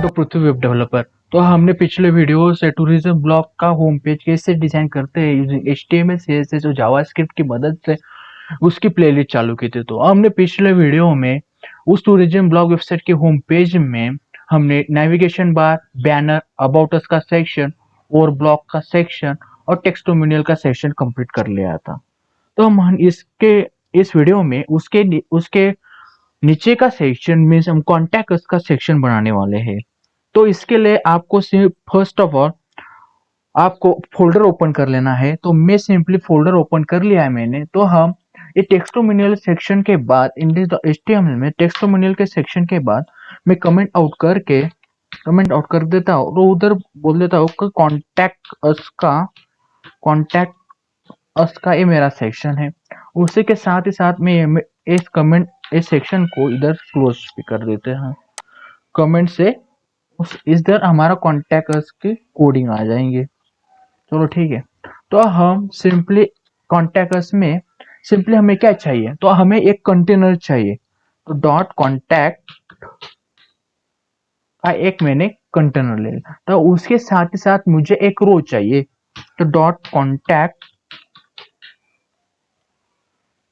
To Prithvi web developer. तो हमने पिछले वीडियो से टूरिज्म ब्लॉग का होम पेज कैसे डिजाइन करते हैं यूजिंग HTML CSS और जावास्क्रिप्ट की मदद से उसकी प्लेलिस्ट चालू की थी। तो हमने पिछले वीडियो में उस टूरिज्म ब्लॉग वेबसाइट के होम पेज में हमने navigation bar, banner, about us का सेक्शन और ब्लॉग का सेक्शन और टेक्स्टोमिनियल का सेक्शन कंप्लीट कर लिया था। तो हम इसके इस वीडियो में उसके उसके नीचे का सेक्शन में हम कॉन्टैक्ट अस का सेक्शन बनाने वाले हैं। तो इसके लिए आपको सिर्फ फर्स्ट ऑफ ऑल आपको फोल्डर ओपन कर लेना है। तो मैं सिंपली फोल्डर ओपन कर लिया है मैंने। तो हम ये टेक्स्टोमिनियल सेक्शन के बाद HTML में टेक्स्टोमिनियल के सेक्शन के बाद मैं कमेंट आउट कर देता हूँ और उधर बोल देता हूँ कि कॉन्टैक्ट अस का ये मेरा सेक्शन है। उसी के साथ ही साथ में इस सेक्शन को इधर क्लोज भी कर देते हैं। कमेंट से इधर हमारा कॉन्टैक्ट अस की कोडिंग आ जाएंगे। चलो ठीक है। तो हम सिंपली कॉन्टैक्ट अस में सिंपली हमें क्या चाहिए, तो हमें एक कंटेनर चाहिए। तो डॉट कॉन्टैक्ट का एक मैंने कंटेनर ले लिया। तो उसके साथ ही साथ मुझे एक रो चाहिए। तो डॉट कॉन्टैक्ट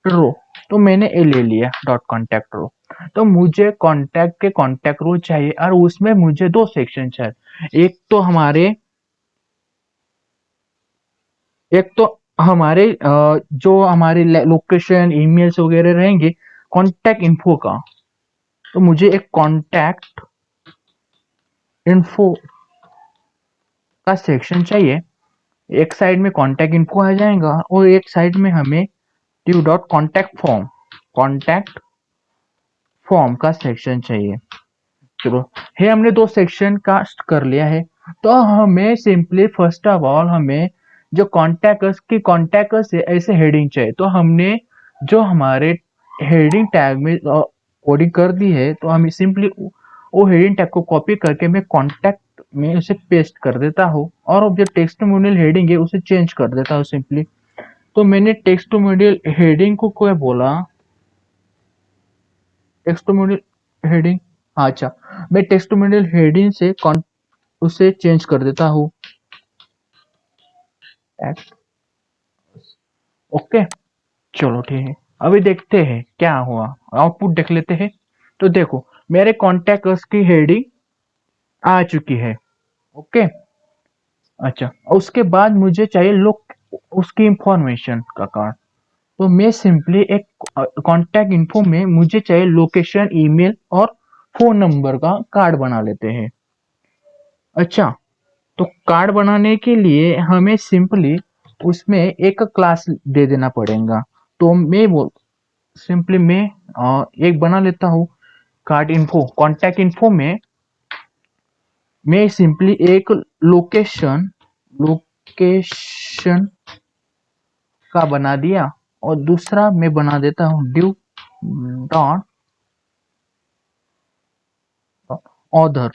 रो, तो मैंने ये ले लिया डॉट कॉन्टैक्ट रो। तो मुझे कॉन्टैक्ट के कॉन्टैक्ट रो चाहिए और उसमें मुझे दो सेक्शन चाहिए। एक तो जो हमारे लोकेशन ईमेल्स वगैरह रहेंगे कॉन्टैक्ट इन्फो का। तो मुझे एक कॉन्टैक्ट इन्फो का सेक्शन चाहिए। एक साइड में कॉन्टैक्ट इन्फो आ जाएगा और एक साइड में हमें ड्यू डॉट कॉन्टैक्ट फॉर्म का सेक्शन चाहिए। चलो ये हमने दो सेक्शन कास्ट कर लिया है। तो हमें सिंपली फर्स्ट ऑफ ऑल हमें जो कॉन्टैक्ट अस है ऐसे हेडिंग चाहिए। तो हमने जो हमारे हेडिंग टैग में कोडिंग कर दी है, तो हमें सिंपली वो हेडिंग टैग को कॉपी करके मैं कॉन्टैक्ट में उसे पेस्ट कर देता हूँ और जो टेक्स्टोमोनियल हेडिंग है उसे चेंज कर देता हूँ सिंपली। तो मैंने टेक्स्टोमोनियल हेडिंग को क्या बोला, टेक्स्टोमोनियल हेडिंग, अच्छा मैं टेक्स्टोमोनियल हेडिंग से उसे चेंज कर देता हूँ। ओके चलो ठीक है। अभी देखते हैं क्या हुआ, आउटपुट देख लेते हैं। तो देखो मेरे कॉन्टैक्ट अस की हेडिंग आ चुकी है। ओके अच्छा, उसके बाद मुझे चाहिए लोग उसकी इंफॉर्मेशन का कार्ड। तो मैं सिंपली एक कॉन्टैक्ट इन्फो में मुझे चाहिए लोकेशन, ईमेल और फोन नंबर का कार्ड बना लेते हैं। अच्छा, तो कार्ड बनाने के लिए हमें सिंपली उसमें एक क्लास दे देना पड़ेगा। तो सिंपली मैं एक बना लेता हूँ कार्ड इन्फो। कॉन्टैक्ट इन्फो में मैं सिंपली एक लोकेशन का बना दिया और दूसरा मैं बना देता हूँ ड्यू डॉट ऑथर।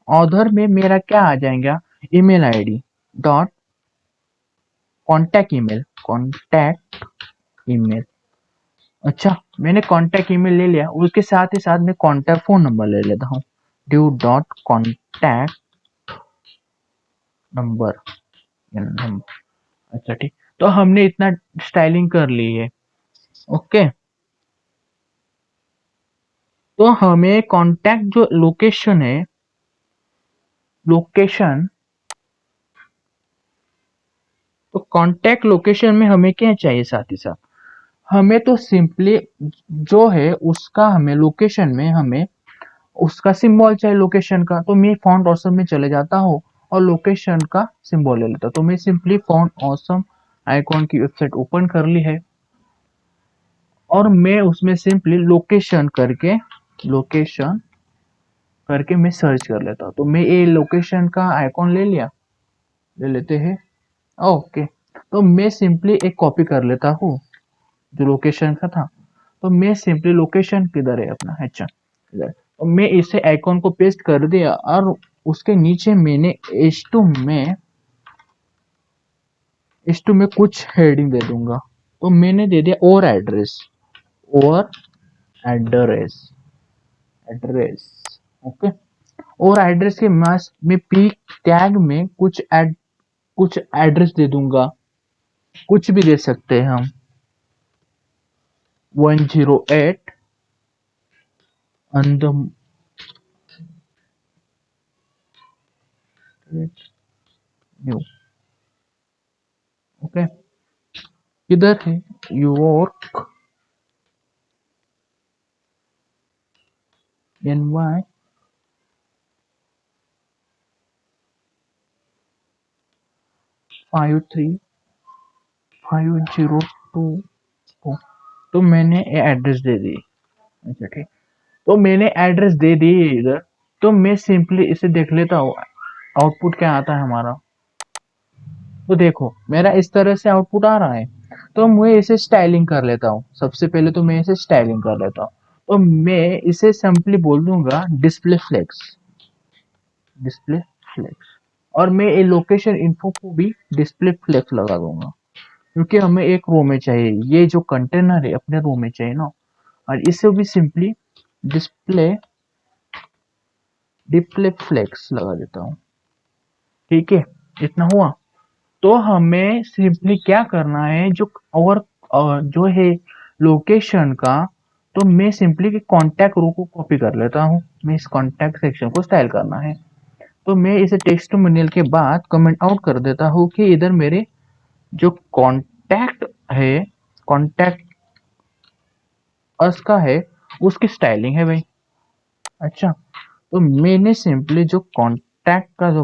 ऑथर में मेरा क्या आ जाएगा, email ID dot contact email. अच्छा मैंने कॉन्टैक्ट ईमेल ले लिया, उसके साथ ही साथ मैं कॉन्टैक्ट फोन नंबर ले लेता हूँ ड्यू डॉट कॉन्टैक्ट नंबर। अच्छा ठीक, तो हमने इतना स्टाइलिंग कर ली है। ओके, तो हमें कॉन्टैक्ट जो लोकेशन है, लोकेशन, तो कॉन्टैक्ट लोकेशन में हमें क्या चाहिए साथ ही साथ, हमें तो सिंपली जो है उसका हमें लोकेशन में हमें उसका सिंबल चाहिए लोकेशन का। तो मैं फॉन्ट ऑसम में चले जाता हूँ और लोकेशन का सिंबल ले लेता हूँ। तो मैं सिंपली फॉन्ट ऑसम आइकॉन की वेबसाइट ओपन कर ली है और मैं उसमें सिंपली लोकेशन करके मैं सर्च कर लेता हूँ। तो मैं ये लोकेशन का आइकॉन ले लेते हैं। ओके, तो मैं सिंपली एक कॉपी कर लेता हूँ जो लोकेशन का था। तो मैं सिंपली लोकेशन किधर है अपना, अच्छा इधर। तो मैं इसे आइकॉन को पेस्ट कर दिया और उसके नीचे मैंने H2 में कुछ हेडिंग दे दूंगा। तो मैंने दे दिया और एड्रेस। ओके, और एड्रेस के मास में पी टैग में कुछ एड्रेस दे दूंगा, कुछ भी दे सकते हैं हम। 108 on the न्यू। ओके, किधर है न्यूयॉर्क, NY 53502। तो मैंने ये एड्रेस दे दी। अच्छा ठीक, तो मैंने एड्रेस दे दी है इधर। तो मैं सिंपली इसे देख लेता हूँ आउटपुट क्या आता है हमारा। तो देखो मेरा इस तरह से आउटपुट आ रहा है। तो मैं इसे स्टाइलिंग कर लेता हूँ। सबसे पहले तो मैं इसे स्टाइलिंग कर लेता हूँ। तो मैं इसे सिंपली बोल दूंगा डिस्प्ले फ्लेक्स, डिस्प्ले फ्लेक्स। और मैं ये लोकेशन इन्फो को भी डिस्प्ले फ्लेक्स लगा दूंगा, क्योंकि हमें एक रो में चाहिए, ये जो कंटेनर है अपने रो में चाहिए ना। और इसे भी सिंपली डिस्प्ले डिस्प्ले फ्लेक्स लगा देता हूँ। ठीक है, इतना हुआ। तो हमें सिंपली क्या करना है, जो और जो है लोकेशन का, तो मैं सिंपली कॉन्टैक्ट रो को कॉपी कर लेता हूँ। मैं इस कॉन्टैक्ट सेक्शन को स्टाइल करना है। तो मैं इसे टेक्स्टमोनियल के बाद कमेंट आउट कर देता हूँ कि इधर मेरे जो कॉन्टैक्ट है, कॉन्टैक्ट अस का है, उसकी स्टाइलिंग है भाई। अच्छा, तो मैंने सिंपली जो कॉन्टैक्ट का जो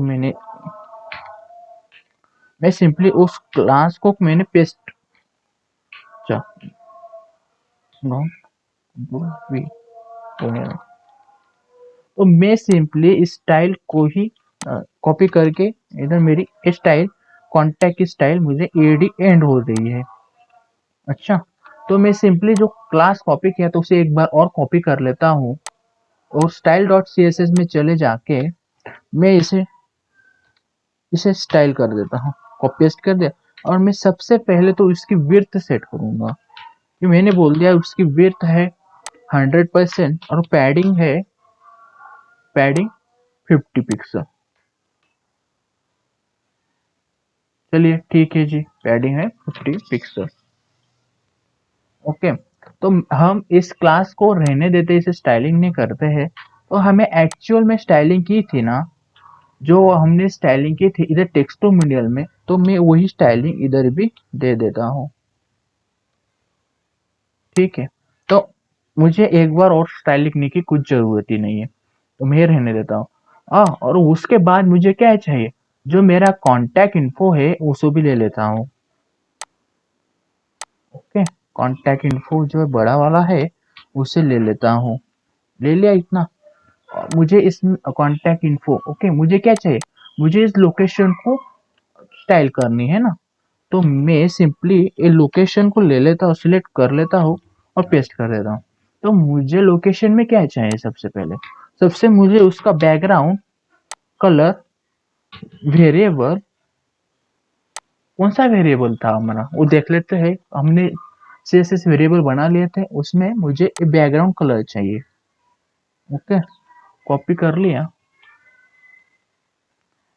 मैं सिंपली उस क्लास को मैंने पेस्ट, अच्छा नो वी, तो मैं सिंपली स्टाइल को ही कॉपी करके इधर मेरी स्टाइल, कॉन्टैक्ट की स्टाइल मुझे एडी एंड हो रही है। अच्छा, तो मैं सिंपली जो क्लास कॉपी किया तो उसे एक बार और कॉपी कर लेता हूँ, और style dot C S S में चले जाके मैं इसे इसे स्टाइल कर देता हूँ, कॉपी पेस्ट कर दिया। और मैं सबसे पहले तो इसकी विड्थ सेट करूंगा, कि मैंने बोल दिया उसकी विड्थ है 100% और पैडिंग है, पैडिंग 50 पिक्सल। चलिए ठीक है जी, पैडिंग है 50 पिक्सल। ओके, तो हम इस क्लास को रहने देते, इसे स्टाइलिंग नहीं करते हैं। तो हमें एक्चुअल में स्टाइलिंग की थी ना, जो हमने स्टाइलिंग की थी इधर टेक्स्टोमीडियल में, तो मैं वही स्टाइलिंग इधर भी दे देता हूँ। ठीक है, तो मुझे एक बार और स्टाइल लिखने की कुछ जरूरत ही नहीं है, तो मैं रहने देता हूँ। और उसके बाद मुझे क्या चाहिए, जो मेरा कॉन्टैक्ट इन्फो है उसे भी ले लेता हूँ। ओके, कॉन्टैक्ट इन्फो जो बड़ा वाला है उसे ले लेता हूँ। ले लिया इतना। मुझे इस कॉन्टैक्ट इन्फो, ओके, मुझे क्या चाहिए, मुझे इस लोकेशन को स्टाइल करनी है ना। तो मैं सिंपली ये लोकेशन को ले लेता हूँ, सिलेक्ट कर लेता हूँ और पेस्ट कर देता हूँ। तो मुझे लोकेशन में क्या चाहिए, सबसे पहले सबसे मुझे उसका बैकग्राउंड कलर वेरिएबल, कौन सा वेरिएबल था हमारा वो देख लेते हैं। हमने सीएसएस वेरिएबल बना लिए थे, उसमें मुझे बैकग्राउंड कलर चाहिए। ओके, कॉपी कर लिया।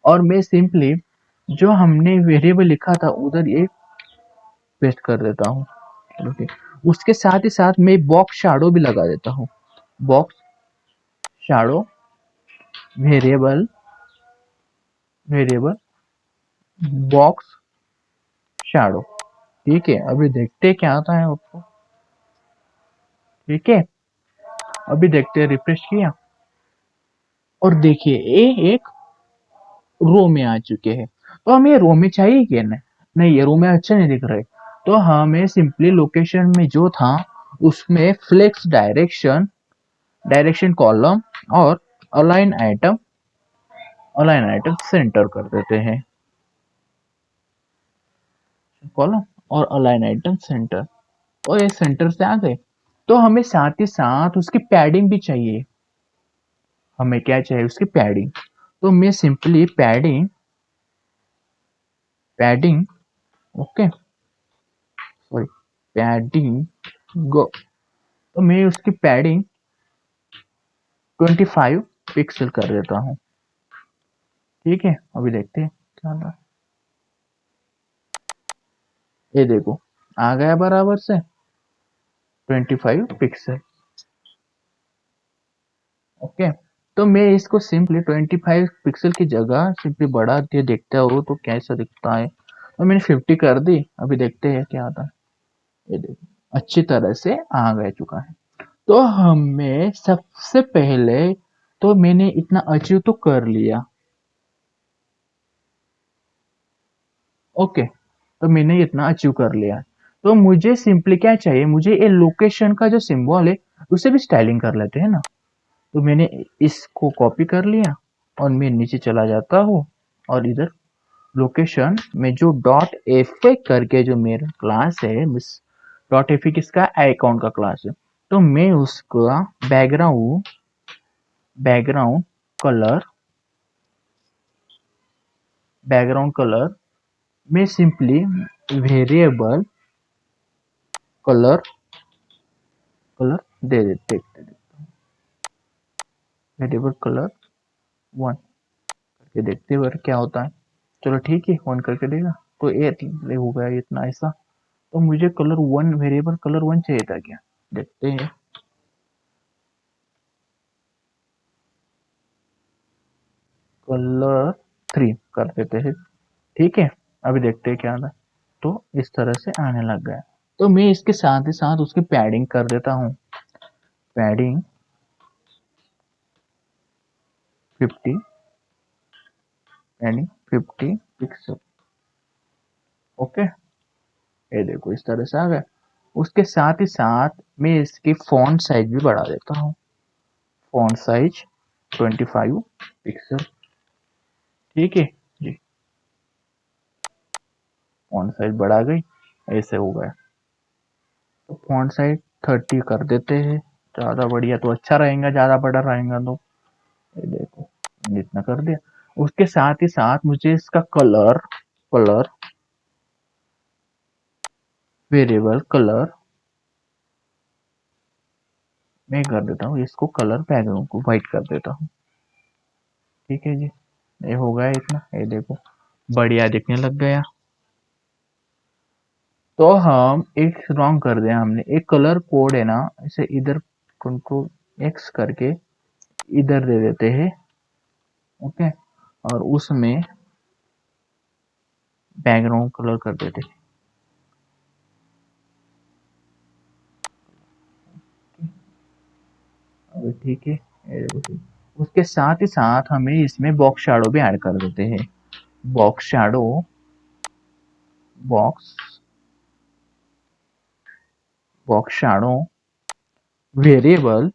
और मैं सिंपली जो हमने वेरिएबल लिखा था उधर ये पेस्ट कर देता हूँ। ओके, उसके साथ ही साथ मैं बॉक्स शैडो भी लगा देता हूँ। Box shadow variable, variable box shadow. ठीक है, अभी देखते हैं क्या आता है आपको। ठीक है, अभी देखते हैं, रिफ्रेश किया और देखिए ये एक रो में आ चुके हैं। तो हमें ये रो में चाहिए क्या, नहीं ये रो में अच्छे नहीं दिख रहे। तो हमें सिंपली लोकेशन में जो था उसमें फ्लेक्स डायरेक्शन, डायरेक्शन कॉलम और align item, align item centre कर देते हैं। कॉलम और अलाइन आइटम सेंटर, और ये सेंटर से आ गए। तो हमें साथ ही साथ उसकी पैडिंग भी चाहिए। हमें क्या चाहिए, उसकी पैडिंग। तो मैं simply padding, padding, okay sorry, padding go. तो मैं उसकी पैडिंग 25 पिक्सल कर देता हूँ। ठीक है, अभी देखते हैं क्या होता है। ये देखो आ गया बराबर से 25 पिक्सल। ओके, तो मैं इसको सिंपली 25 पिक्सल की जगह सिंपली बढ़ा के देखता हूँ तो कैसा दिखता है। तो मैंने 50 कर दी, अभी देखते हैं क्या आता है। ये देखो अच्छी तरह से आ गया चुका है। तो हमें सबसे पहले तो मैंने इतना अचीव तो कर लिया। ओके, तो मैंने इतना अचीव कर लिया। तो मुझे सिंपली क्या चाहिए, मुझे ये लोकेशन का जो सिंबल है उसे भी स्टाइलिंग कर लेते हैं ना। तो मैंने इसको कॉपी कर लिया और मैं नीचे चला जाता हूँ और इधर लोकेशन में जो डॉट एफ करके जो मेरा क्लास है, मिस डॉट एफ किसका अकाउंट का क्लास है, तो मैं उसका background background colour background colour में सिंपली वेरिएबल कलर कलर दे देते वेरिएबल कलर 1 करके देखते हैं क्या होता है। चलो ठीक है, 1 करके देगा तो ये हो गया इतना ऐसा। तो मुझे कलर 1 वेरिएबल कलर 1 चाहिए था क्या, देखते हैं। कलर 3 कर देते हैं। ठीक है, अभी देखते हैं क्या आता है। तो इस तरह से आने लग गया। तो मैं इसके साथ ही साथ उसकी पैडिंग कर देता हूँ। Padding 50 padding 50 pixel. ओके, ये देखो इस तरह से आ गया। उसके साथ ही साथ मैं इसकी फॉन्ट साइज भी बढ़ा देता हूँ। Font size 25 pixel. ठीक है जी, फॉन्ट साइज बढ़ा गई, ऐसे हो गया। तो फॉन्ट साइज 30 कर देते हैं, ज़्यादा बढ़िया तो अच्छा रहेगा, ज़्यादा बड़ा रहेगा तो। ये देखो इतना कर दिया। उसके साथ ही साथ मुझे इसका कलर कलर वेरिएबल कलर मैं कर देता हूँ, इसको कलर बैकग्राउंड को व्हाइट कर देता हूँ। ठीक है जी, ये हो गया इतना। ये देखो बढ़िया दिखने लग गया। तो हम एक रॉन्ग कर दिया हमने, एक कलर कोड है ना, इसे इधर कंट्रोल एक्स करके इधर दे देते हैं। ओके, और उसमें बैकग्राउंड कलर कर देते हैं। अभी ठीक है, ये देखो ठीक। उसके साथ ही साथ हमें इसमें बॉक्स शैडो भी ऐड कर देते हैं। Box shadow box box shadow variable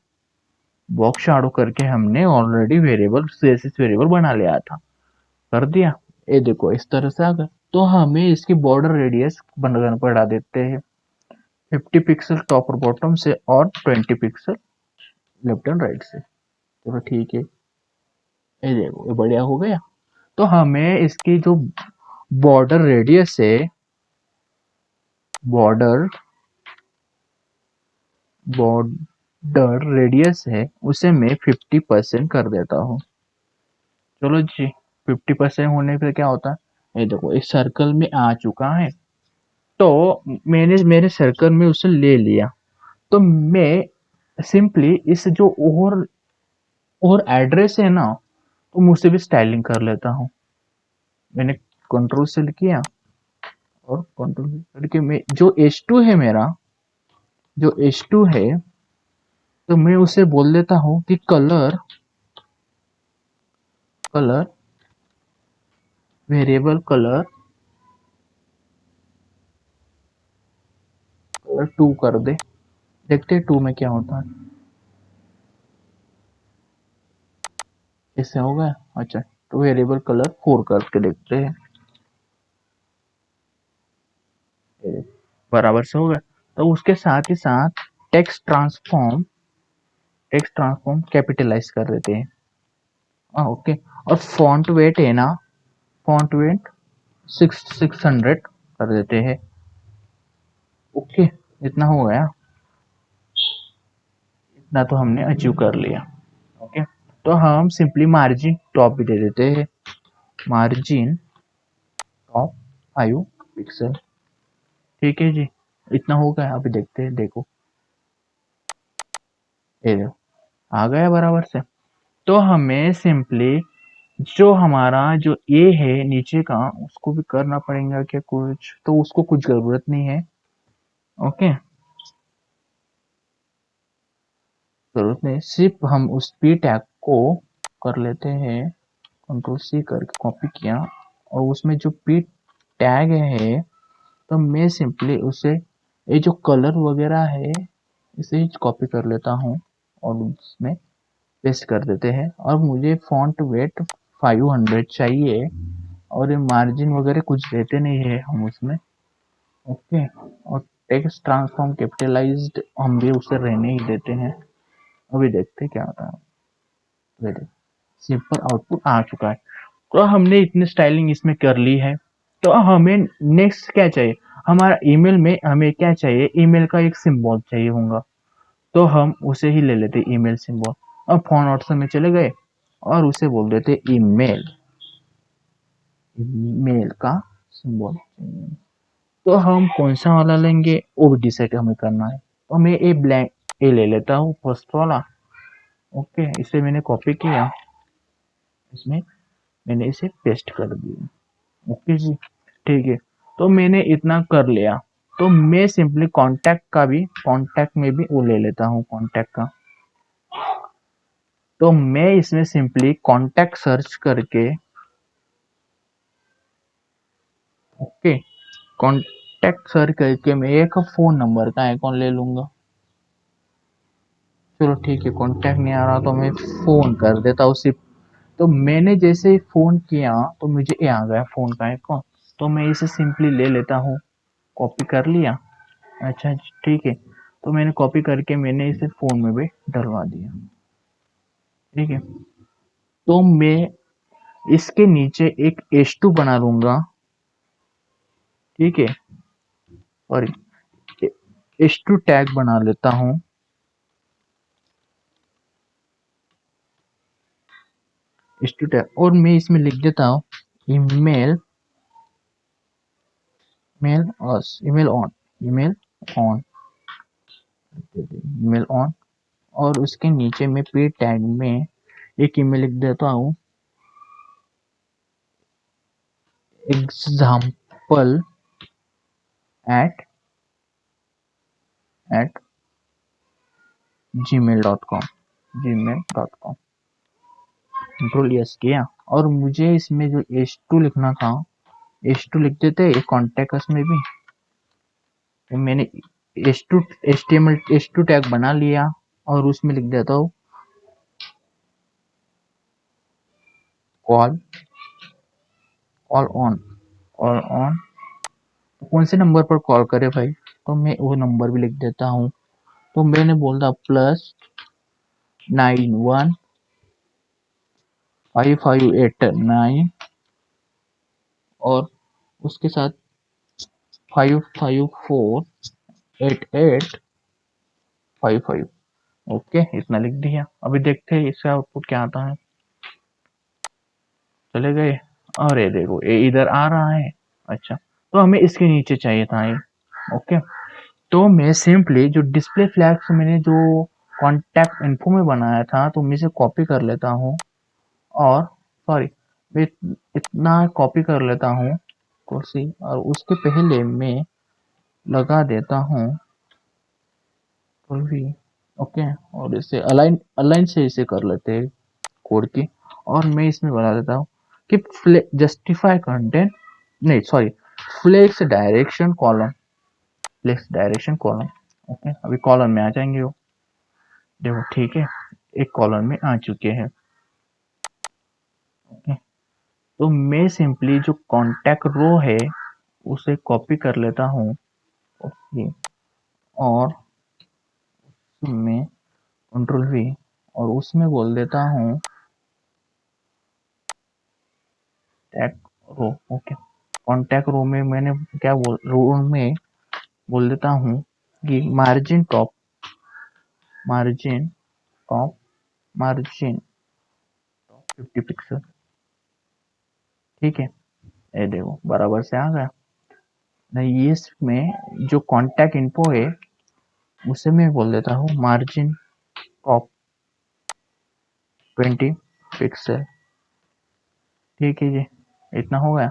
box shadow करके हमने ऑलरेडी वेरिएबल सीएसएस वेरिएबल बना लिया था, कर दिया। ये देखो इस तरह से आ गया। तो हमें इसकी बॉर्डर रेडियस बढ़ा देते हैं 50 पिक्सल टॉप और बॉटम से और 20 पिक्सल लेफ्ट एंड राइट से। चलो ठीक है, ये देखो ये बढ़िया हो गया। तो हमें इसकी जो बॉर्डर रेडियस है, बॉर्डर बॉर्डर रेडियस है, उसे मैं 50% कर देता हूँ। चलो जी, 50% होने पे क्या होता है, ये देखो इस सर्कल में आ चुका है। तो मैंने मेरे सर्कल में उसे ले लिया। तो मैं सिंपली इस जो और एड्रेस है ना, तो मुझसे भी स्टाइलिंग कर लेता हूँ। मैंने कंट्रोल से किया और कंट्रोल करके मैं जो H2 है मेरा, जो H2 है, तो मैं उसे बोल देता हूँ कि colour colour variable colour colour 2 कर दे। देखते हैं 2 में क्या होता है। इससे हो गया। अच्छा, तो वेरिएबल कलर 4 करके देखते हैं। ये बराबर से हो गया। तो उसके साथ ही साथ टेक्स्ट ट्रांसफॉर्म कैपिटलाइज कर देते हैं। ओके, और फॉन्ट वेट है ना, फॉन्ट वेट 600 कर देते हैं। ओके, इतना हो गया, इतना तो हमने अचीव कर लिया। ओके, तो हम सिंपली मार्जिन टॉप भी दे देते हैं, मार्जिन टॉप 5 पिक्सल। ठीक है जी, इतना हो गया। अभी देखते हैं, देखो ये देखो आ गया बराबर से। तो हमें सिंपली जो हमारा जो ए है नीचे का उसको भी करना पड़ेगा क्या कुछ, तो उसको कुछ जरूरत नहीं है। ओके, जरूरत नहीं, सिर्फ हम उस पी टैग को कर लेते हैं, कंट्रोल सी करके कॉपी किया, और उसमें जो पी टैग है तो मैं सिंपली उसे ये जो कलर वगैरह है इसे कॉपी कर लेता हूँ और उसमें पेस्ट कर देते हैं। और मुझे फॉन्ट वेट 500 चाहिए, और ये मार्जिन वगैरह कुछ देते नहीं है हम उसमें। ओके, और टेक्स्ट ट्रांसफॉर्म कैपिटलाइज्ड हम भी उसे रहने ही देते हैं। अभी देखते हैं क्या होता है। वेरी सिंपल आउटपुट आ चुका है। तो हमने इतनी स्टाइलिंग इसमें कर ली है। तो हमें नेक्स्ट क्या चाहिए, हमारा ईमेल में हमें क्या चाहिए, ईमेल का एक सिंबल चाहिए होगा, तो हम उसे ही ले लेते ईमेल सिंबल। अब फोन ऑप्शन में चले गए और उसे बोल देते ईमेल, ईमेल का सिंबल। तो हम कौन सा वाला लेंगे वो भी डिसाइड हमें करना है। तो मैं ए ब्लैंक ए ले लेता हूँ फर्स्ट वाला। ओके, इसे मैंने कॉपी किया, इसमें मैंने इसे पेस्ट कर दिया। ओके जी, ठीक है। तो मैंने इतना कर लिया, तो मैं सिंपली कॉन्टैक्ट का भी, कॉन्टैक्ट में भी वो ले लेता हूँ कॉन्टैक्ट का। तो मैं इसमें सिंपली कॉन्टैक्ट सर्च करके, ओके, कॉन्टैक्ट सर्च करके मैं एक फोन नंबर का आइकॉन ले लूंगा। चलो ठीक है, कॉन्टैक्ट नहीं आ रहा तो मैं फोन कर देता हूँ सिर्फ। तो मैंने जैसे ही फोन किया तो मुझे ये आ गया फोन का आइकॉन, तो मैं इसे सिंपली ले लेता हूँ, कॉपी कर लिया। अच्छा ठीक है, तो मैंने कॉपी करके मैंने इसे फोन में भी डलवा दिया। ठीक है, तो मैं इसके नीचे एक H2 बना लूंगा। ठीक है, और H2 टैग बना लेता हूँ। H2 टैग, और मैं इसमें लिख देता हूँ email, email on, email on, email on. और उसके नीचे मैं पे टैग में एक ईमेल लिख देता हूँ, example at at gmail.com, gmail.com। Control S किया, और मुझे इसमें जो H2 लिखना था, H2 लिख देते हैं कॉन्टेक्ट में भी। तो मैंने H2 HTML H2 टैग बना लिया, और उसमें लिख देता हूँ call, call on, call on. तो कौन से नंबर पर कॉल करे भाई, तो मैं वो नंबर भी लिख देता हूँ। तो मैंने बोल दिया +915589, और उसके साथ 5548855। ओके, इतना लिख दिया। अभी देखते हैं इसका आउटपुट क्या आता है। चले गए, और ये देखो ये इधर आ रहा है। अच्छा, तो हमें इसके नीचे चाहिए था ये। ओके, तो मैं सिंपली जो डिस्प्ले फ्लैग्स मैंने जो कॉन्टैक्ट इन्फो में बनाया था, तो मैं इसे कॉपी कर लेता हूँ, और सॉरी, मैं इतना कॉपी कर लेता हूँ कुर्सी, और उसके पहले मैं लगा देता हूँ कुर्सी। ओके, और इसे अलाइन अलाइन से इसे कर लेते हैं कोड की। और मैं इसमें बता देता हूँ कि जस्टिफाई कंटेंट, नहीं sorry, flex direction column, flex direction column. Okay, अभी कॉलम में आ जाएंगे वो, देखो ठीक है, एक कॉलम में आ चुके हैं। ओके, तो मैं सिंपली जो कॉन्टैक्ट रो है उसे कॉपी कर लेता हूँ। ओके, और मैं कंट्रोल वी, और उसमें बोल देता हूँ टैग रो। ओके, कॉन्टैक्ट रो में मैंने क्या बोल, रो में बोल देता हूँ कि margin top, margin top, margin 50 pixel. ठीक है, ये देखो बराबर से आ गया। नहीं, इसमें जो कॉन्टैक्ट इन्फो है उसे मैं बोल देता हूँ मार्जिन ऑफ 20 पिक्सल। ठीक है जी, इतना हो गया।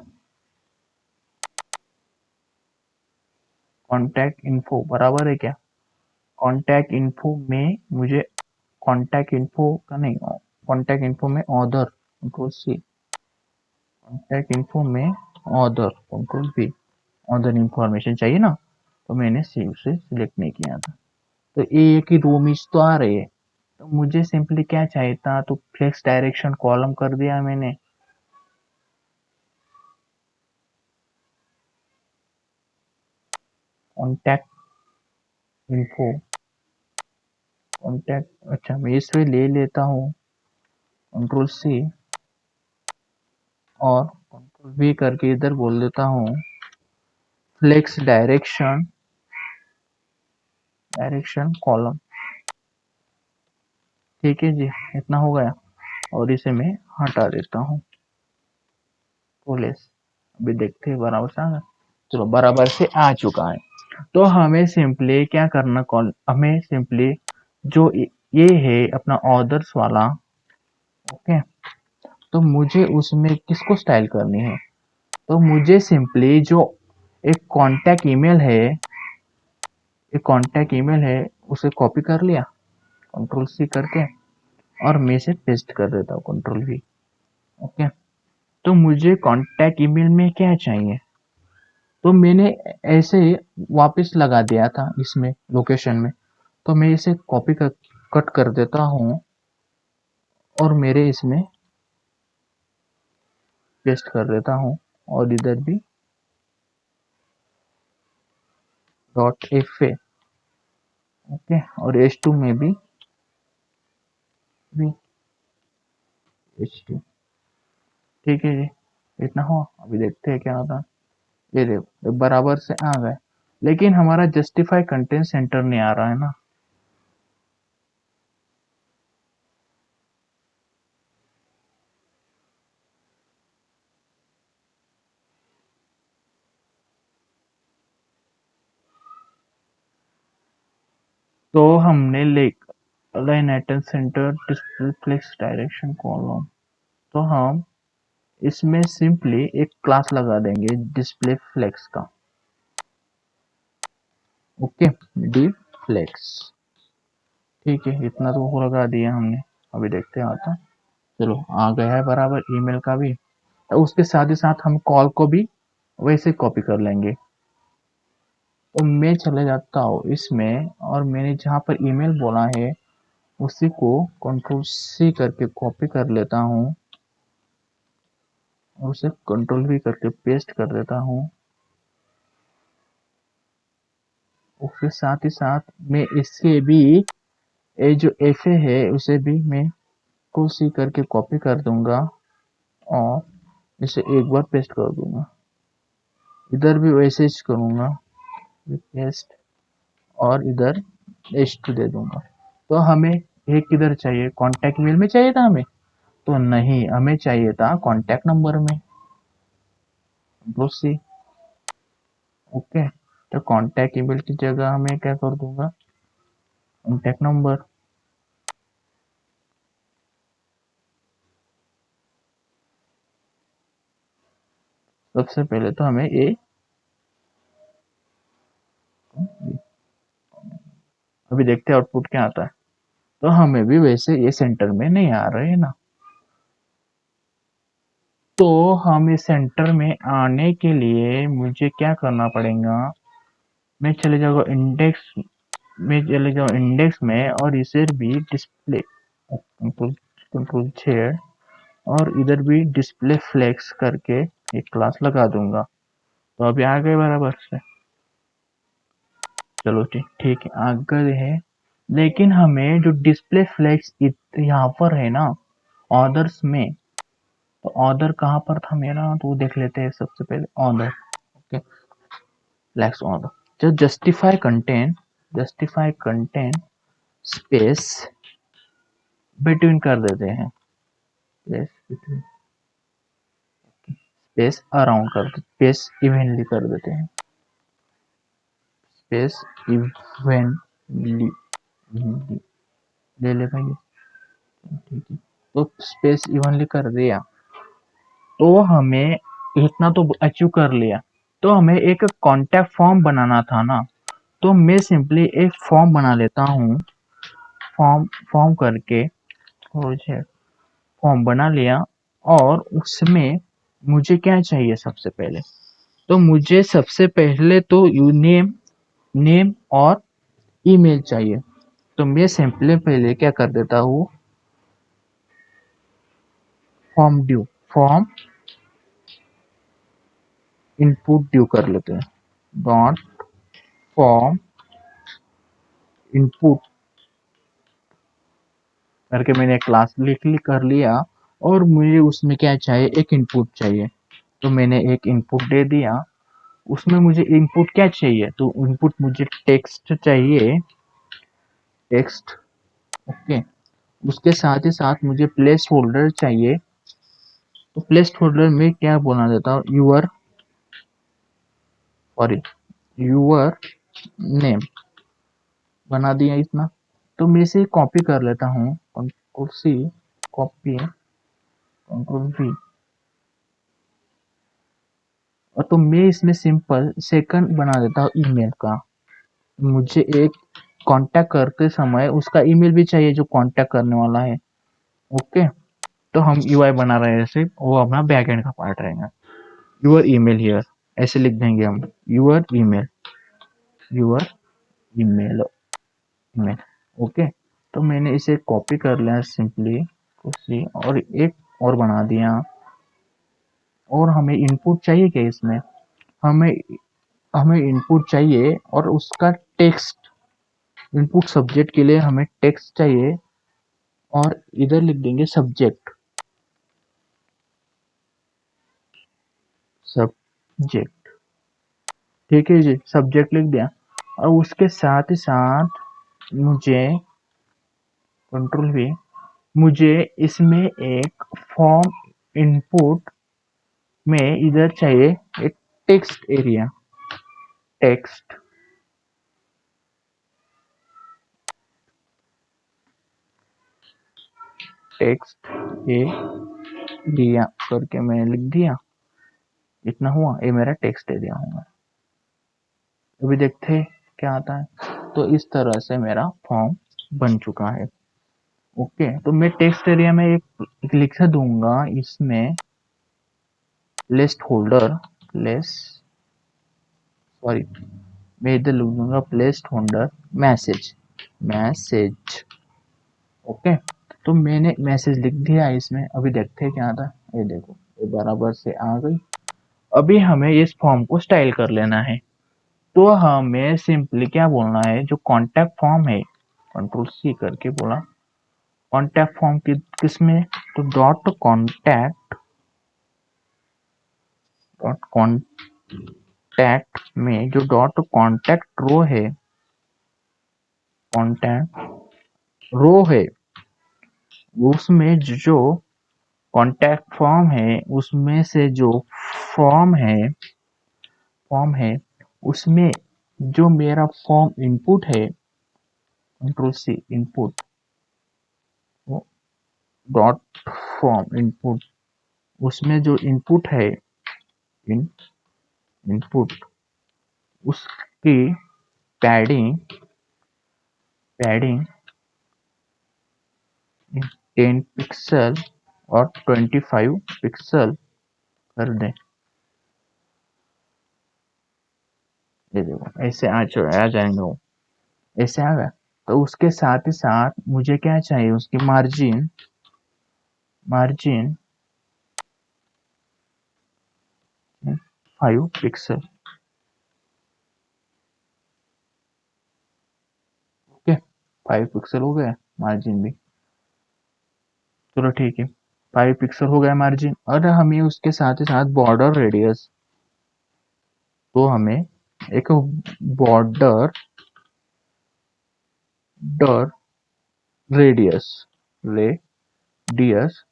कॉन्टैक्ट इन्फो बराबर है क्या? कॉन्टैक्ट इन्फो में मुझे कॉन्टैक्ट इन्फो का नहीं, कॉन्टैक्ट इन्फो में order control C, contact info में order control B, order information चाहिए ना, तो मैंने सी उसे सिलेक्ट नहीं किया था। तो ये की रो में तो आ रही है, तो मुझे सिंपली क्या चाहिए था, तो फ्लेक्स डायरेक्शन कॉलम कर दिया मैंने। कॉन्टैक्ट इन्फो, कॉन्टैक्ट, अच्छा मैं इसमें ले लेता हूँ कंट्रोल सी और कंट्रोल वी करके इधर बोल देता हूँ फ्लेक्स डायरेक्शन, डायरेक्शन कॉलम। ठीक है जी, इतना हो गया और इसे मैं हटा देता हूँ। पुलिस, अभी देखते हैं बराबर से आ गया। चलो बराबर से आ चुका है। तो हमें सिंपली क्या करना, कॉल हमें सिंपली जो ये है अपना ऑर्डर्स वाला, ओके, तो मुझे उसमें किसको स्टाइल करनी है, तो मुझे सिंपली जो एक कांटेक्ट ईमेल है, एक कांटेक्ट ईमेल है उसे कॉपी कर लिया कंट्रोल सी करके और मैं इसे पेस्ट कर देता हूँ कंट्रोल वी। ओके, तो मुझे कांटेक्ट ईमेल में क्या चाहिए, तो मैंने ऐसे वापस लगा दिया था इसमें लोकेशन में, तो मैं इसे कॉपी कर कट कर देता हूँ और मेरे इसमें पेस्ट कर देता हूँ और इधर भी डॉट एफ ए। ओके, और एच टू में भी एच टू। ठीक है जी, इतना हो, अभी देखते हैं क्या होता है। ये देखो बराबर से आ गए, लेकिन हमारा जस्टिफाई कंटेंट सेंटर नहीं आ रहा है ना। तो हमने लिख align item center display flex direction column, तो हम इसमें सिंपली एक क्लास लगा देंगे डिस्प्ले फ्लेक्स का। Okay, D flex. ठीक है, इतना तो हो लगा दिया हमने। अभी देखते हैं आता, चलो आ गया है बराबर ईमेल का भी, तो उसके साथ ही साथ हम कॉल को भी वैसे कॉपी कर लेंगे। तो मैं चले जाता हूँ इसमें और मैंने जहाँ पर ईमेल बोला है उसी को कंट्रोल सी करके कॉपी कर लेता हूँ और उसे कंट्रोल वी करके पेस्ट कर देता हूँ। उसके साथ ही साथ मैं इससे भी ये जो एफ ए है उसे भी मैं को सी करके कॉपी कर दूंगा और इसे एक बार पेस्ट कर दूंगा। इधर भी वैसे ही करूंगा, पेस्ट, और इधर एच टू दे दूंगा। तो हमें एक किधर चाहिए, कॉन्टैक्ट मेल में चाहिए था हमें, तो नहीं, हमें चाहिए था कॉन्टैक्ट नंबर में, कंट्रोल सी। ओके, तो कॉन्टैक्ट ईमेल की जगह मैं क्या कर दूंगा, कॉन्टैक्ट नंबर। सबसे पहले तो हमें ये, अभी देखते हैं आउटपुट क्या आता है। तो हमें भी वैसे ये सेंटर में नहीं आ रहे है ना, तो हम इस सेंटर में आने के लिए मुझे क्या करना पड़ेगा, मैं चले जाऊंगा इंडेक्स में, चले जाओ इंडेक्स में और इसे भी डिस्प्ले कंट्रोल कंट्रोल जेड और इधर भी डिस्प्ले फ्लेक्स करके एक क्लास लगा दूंगा। तो अभी आ गए बराबर से, चलो ठीक ठीक है आ गए हैं। लेकिन हमें जो डिस्प्ले फ्लेक्स यहाँ पर है ना ऑर्डर्स में, तो ऑर्डर कहाँ पर था मेरा, तो वो देख लेते हैं सबसे पहले ऑर्डर। ओके, फ्लेक्स ऑर्डर, जो जस्टिफाई कंटेंट स्पेस बिटवीन कर देते हैं। स्पेस बिटवीन, स्पेस अराउंड कर देते, स्पेस इवनली कर देते हैं, स्पेस इवनली ले ले भाई, ठीक है। तो स्पेस इवनली कर दिया, तो हमें इतना तो अचीव कर लिया। तो हमें एक कॉन्टैक्ट फॉर्म बनाना था ना, तो मैं सिंपली एक फॉर्म बना लेता हूँ। फॉर्म फॉर्म करके मुझे फॉर्म बना लिया, और उसमें मुझे क्या चाहिए सबसे पहले, तो मुझे सबसे पहले तो नेम और ईमेल चाहिए। तो मैं सिंपली पहले क्या कर देता हूँ, फॉर्म इनपुट ड्यू कर लेते हैं, डॉट फॉर्म इनपुट करके मैंने क्लास लिख कर लिया। और मुझे उसमें क्या चाहिए, एक इनपुट चाहिए, तो मैंने एक इनपुट दे दिया। उसमें मुझे इनपुट क्या चाहिए, तो इनपुट मुझे टेक्स्ट चाहिए, टेक्स्ट, ओके। उसके साथ ही साथ मुझे प्लेस होल्डर चाहिए, तो प्लेस होल्डर में क्या बोलना देता हूँ, यूर नेम बना दिया इतना। तो मैं इसे कॉपी कर लेता हूँ, control C, copy, control V, और तो मैं इसमें सिंपल सेकंड बना देता हूँ ईमेल का। मुझे एक कांटेक्ट करते समय उसका ईमेल भी चाहिए जो कांटेक्ट करने वाला है, ओके। तो हम यूआई बना रहे हैं सिर्फ, वो अपना बैकएंड का पार्ट रहेगा। यूर ईमेल हियर ऐसे लिख देंगे हम, your email, your email, email, okay. तो मैंने इसे कॉपी कर लिया सिंपली, सी, और एक और बना दिया। और हमें इनपुट चाहिए क्या इसमें, हमें हमें इनपुट चाहिए, और उसका टेक्स्ट, इनपुट सब्जेक्ट के लिए हमें टेक्स्ट चाहिए, और इधर लिख देंगे सब्जेक्ट, सब्जेक्ट, ठीक है जी, सब्जेक्ट लिख दिया। और उसके साथ ही साथ मुझे कंट्रोल भी, मुझे इसमें एक फॉर्म इनपुट में इधर चाहिए एक text area, text, text area करके मैंने लिख दिया। इतना हुआ, ये मेरा टेक्स्ट एरिया होगा। अभी देखते हैं क्या आता है। तो इस तरह से मेरा फॉर्म बन चुका है, ओके। तो मैं टेक्स्ट एरिया में एक लिख दूंगा इसमें लिस्ट होल्डर, लेस, सॉरी, मैं इधर लिख दूंगा place holder message, message, okay. तो मैंने मैसेज लिख दिया इसमें। अभी देखते हैं क्या आता है, ये देखो ये बराबर से आ गई। अभी हमें इस फॉर्म को स्टाइल कर लेना है, तो हमें सिंपली क्या बोलना है, जो कॉन्टैक्ट फॉर्म है, कंट्रोल सी करके बोला, कॉन्टैक्ट फॉर्म किसमें, तो डॉट कॉन्टैक्ट, डॉट कॉन्टैक्ट में जो डॉट कॉन्टैक्ट रो है, कॉन्टैक्ट रो है, उसमें जो कॉन्टैक्ट फॉर्म है, उसमें से जो फॉर्म है, फॉर्म है उसमें जो मेरा फॉर्म इनपुट है, control C input, dot form input, उसमें जो इनपुट है, इन इनपुट, उसकी पैडिंग, पैडिंग 10 पिक्सल और 25 पिक्सल कर दें। ये देखो ऐसे आ जाएंगे वो, ऐसे आ गया। तो उसके साथ ही साथ मुझे क्या चाहिए, उसकी margin, margin 5 pixel, okay. 5 pixel हो गया मार्जिन भी, चलो ठीक है, 5 पिक्सल हो गया मार्जिन। और हमें उसके साथ ही साथ बॉर्डर रेडियस, तो हमें एक बॉर्डर डर रेडियस, रेडियस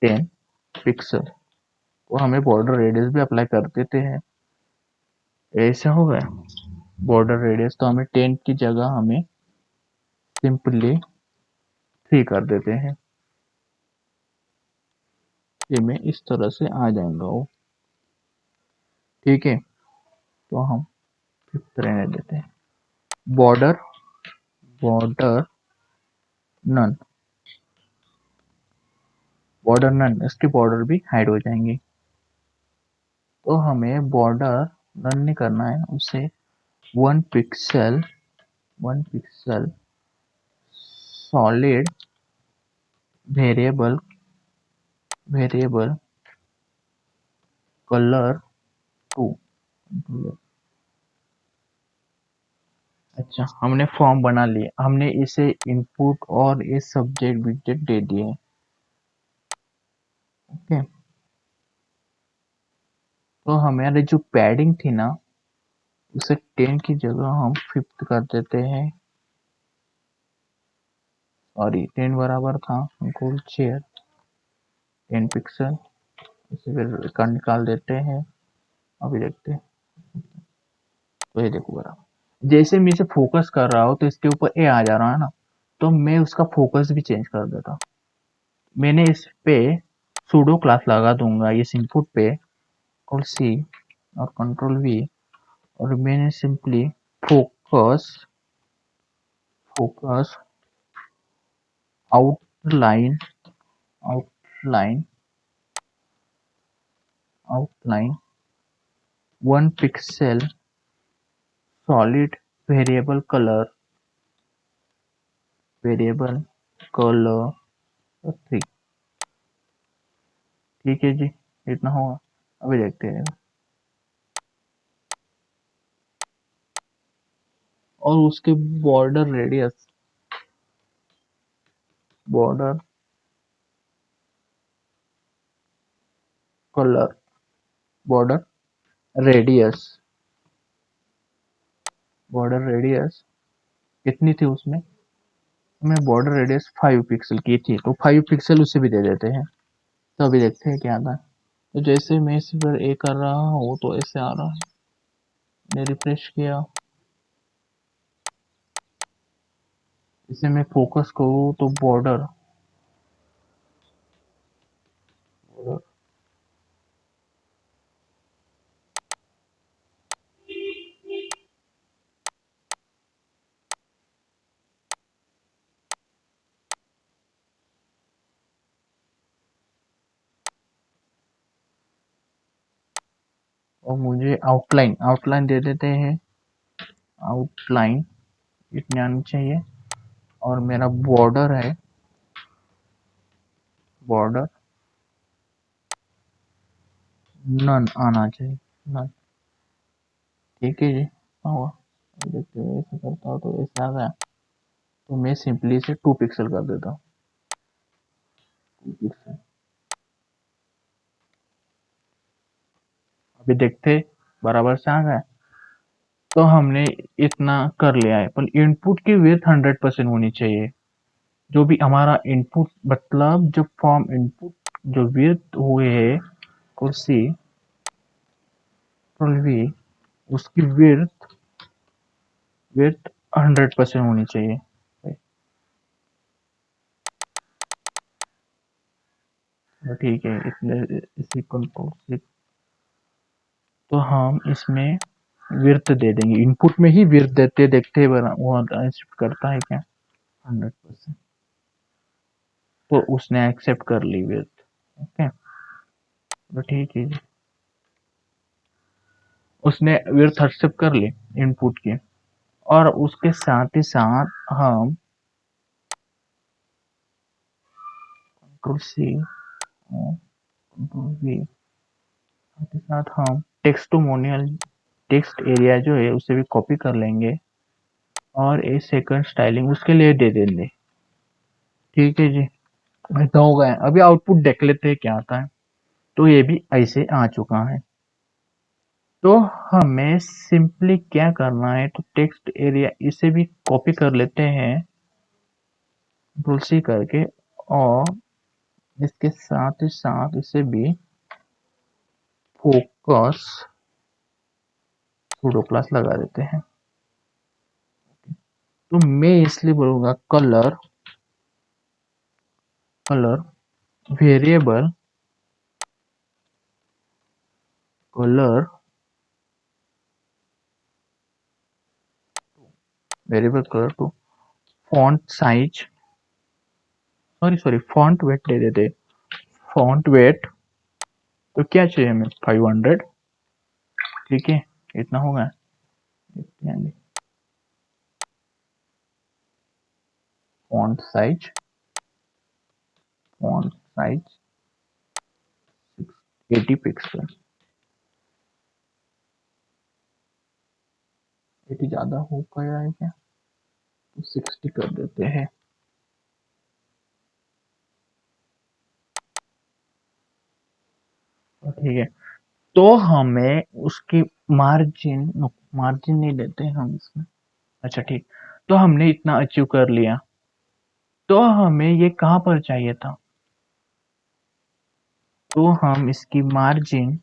10 पिक्सल। तो हमें बॉर्डर रेडियस भी अप्लाई कर देते हैं। ऐसा हो गया बॉर्डर रेडियस, तो हमें 10 की जगह हमें सिंपली 3 कर देते हैं। ये में इस तरह से आ जाएगा वो। ठीक है, तो हम 5th रहने देते हैं। Border border none, border none, इसके बॉर्डर भी हाइड हो जाएंगे। तो हमें बॉर्डर नन नहीं करना है, उसे 1 पिक्सल सॉलिड वेरिएबल कलर 2। अच्छा, हमने फॉर्म बना लिया, हमने इसे इनपुट और इस सब्जेक्ट विजेट दे दिए। ओके, तो हमारे जो पैडिंग थी ना, उसे 10 की जगह हम 5th कर देते हैं। सॉरी, 10 बराबर था, हमको चेयर 10 पिक्सल, इसे फिर कर निकाल देते हैं। अभी देखते हैं, तो ये देखो बराबर। जैसे मैं इसे फोकस कर रहा हूँ तो इसके ऊपर ए आ जा रहा है ना, तो मैं उसका फोकस भी चेंज कर देता। मैंने इस पे सूडो क्लास लगा दूंगा इस इनपुट पे, कंट्रोल सी और कंट्रोल वी, और मैंने simply focus focus outline outline outline 1 pixel solid variable colour 3। ठीक है जी, इतना होगा। अभी देखते हैं। और उसके border colour border radius border radius कितनी थी उसमें, हमें बॉर्डर रेडियस 5 पिक्सल की थी, तो 5 पिक्सल उसे भी दे देते हैं। तो अभी देखते हैं क्या आता है। तो जैसे मैं इस पर ए कर रहा हूँ तो ऐसे आ रहा है, मैंने रिफ्रेश किया, इसे मैं फोकस करूँ तो बॉर्डर और मुझे आउटलाइन दे देते हैं। आउटलाइन इतनी आनी चाहिए, और मेरा बॉर्डर है, बॉर्डर नन आना चाहिए, नन। ठीक है जी, हुआ। देखते हुए ऐसा करता हूँ तो ऐसे आ गया, तो मैं सिंपली इसे 2 पिक्सल कर देता हूँ, 2 पिक्सल। अभी देखते बराबर से आ गया। तो हमने इतना कर लिया है, पर इनपुट की विड्थ 100% होनी चाहिए। जो भी हमारा इनपुट, मतलब जो फॉर्म इनपुट जो विड्थ हुए है कुर्सी वी, उसकी विड्थ विड्थ 100% होनी चाहिए। तो ठीक है, इसलिए इसी कंट्रोल से तो हम इसमें विड्थ दे देंगे, इनपुट में ही विड्थ देते देखते वो एक्सेप्ट करता है क्या 100%। तो उसने एक्सेप्ट कर ली विड्थ। ओके, तो ठीक है, उसने विड्थ एक्सेप्ट कर ली इनपुट की, और उसके साथ ही साथ हम कंट्रोल सी कंट्रोल वी, साथ ही साथ हम टेक्स्ट एरिया जो है उसे भी कॉपी कर लेंगे, और एक सेकंड स्टाइलिंग उसके लिए दे देंगे। ठीक है जी, तो हो गया। अभी आउटपुट देख लेते हैं क्या आता है। तो ये भी ऐसे आ चुका है। तो हमें सिंपली क्या करना है, तो टेक्स्ट एरिया इसे भी कॉपी कर लेते हैं कंट्रोल सी करके, और इसके साथ ही साथ इसे भी फोकस सूडो क्लास लगा देते हैं। तो मैं इसलिए बोलूंगा colour variable colour to font size sorry font weight दे देते। फॉन्ट वेट तो क्या चाहिए हमें 500, ठीक है, इतना होगा। Font size 80 pixel. 80 ज्यादा हो गया है क्या, तो 60 कर देते हैं। ठीक है, तो हमें उसकी मार्जिन नहीं देते हम इसमें। अच्छा ठीक, तो हमने इतना अचीव कर लिया। तो हमें ये कहाँ पर चाहिए था, तो हम इसकी मार्जिन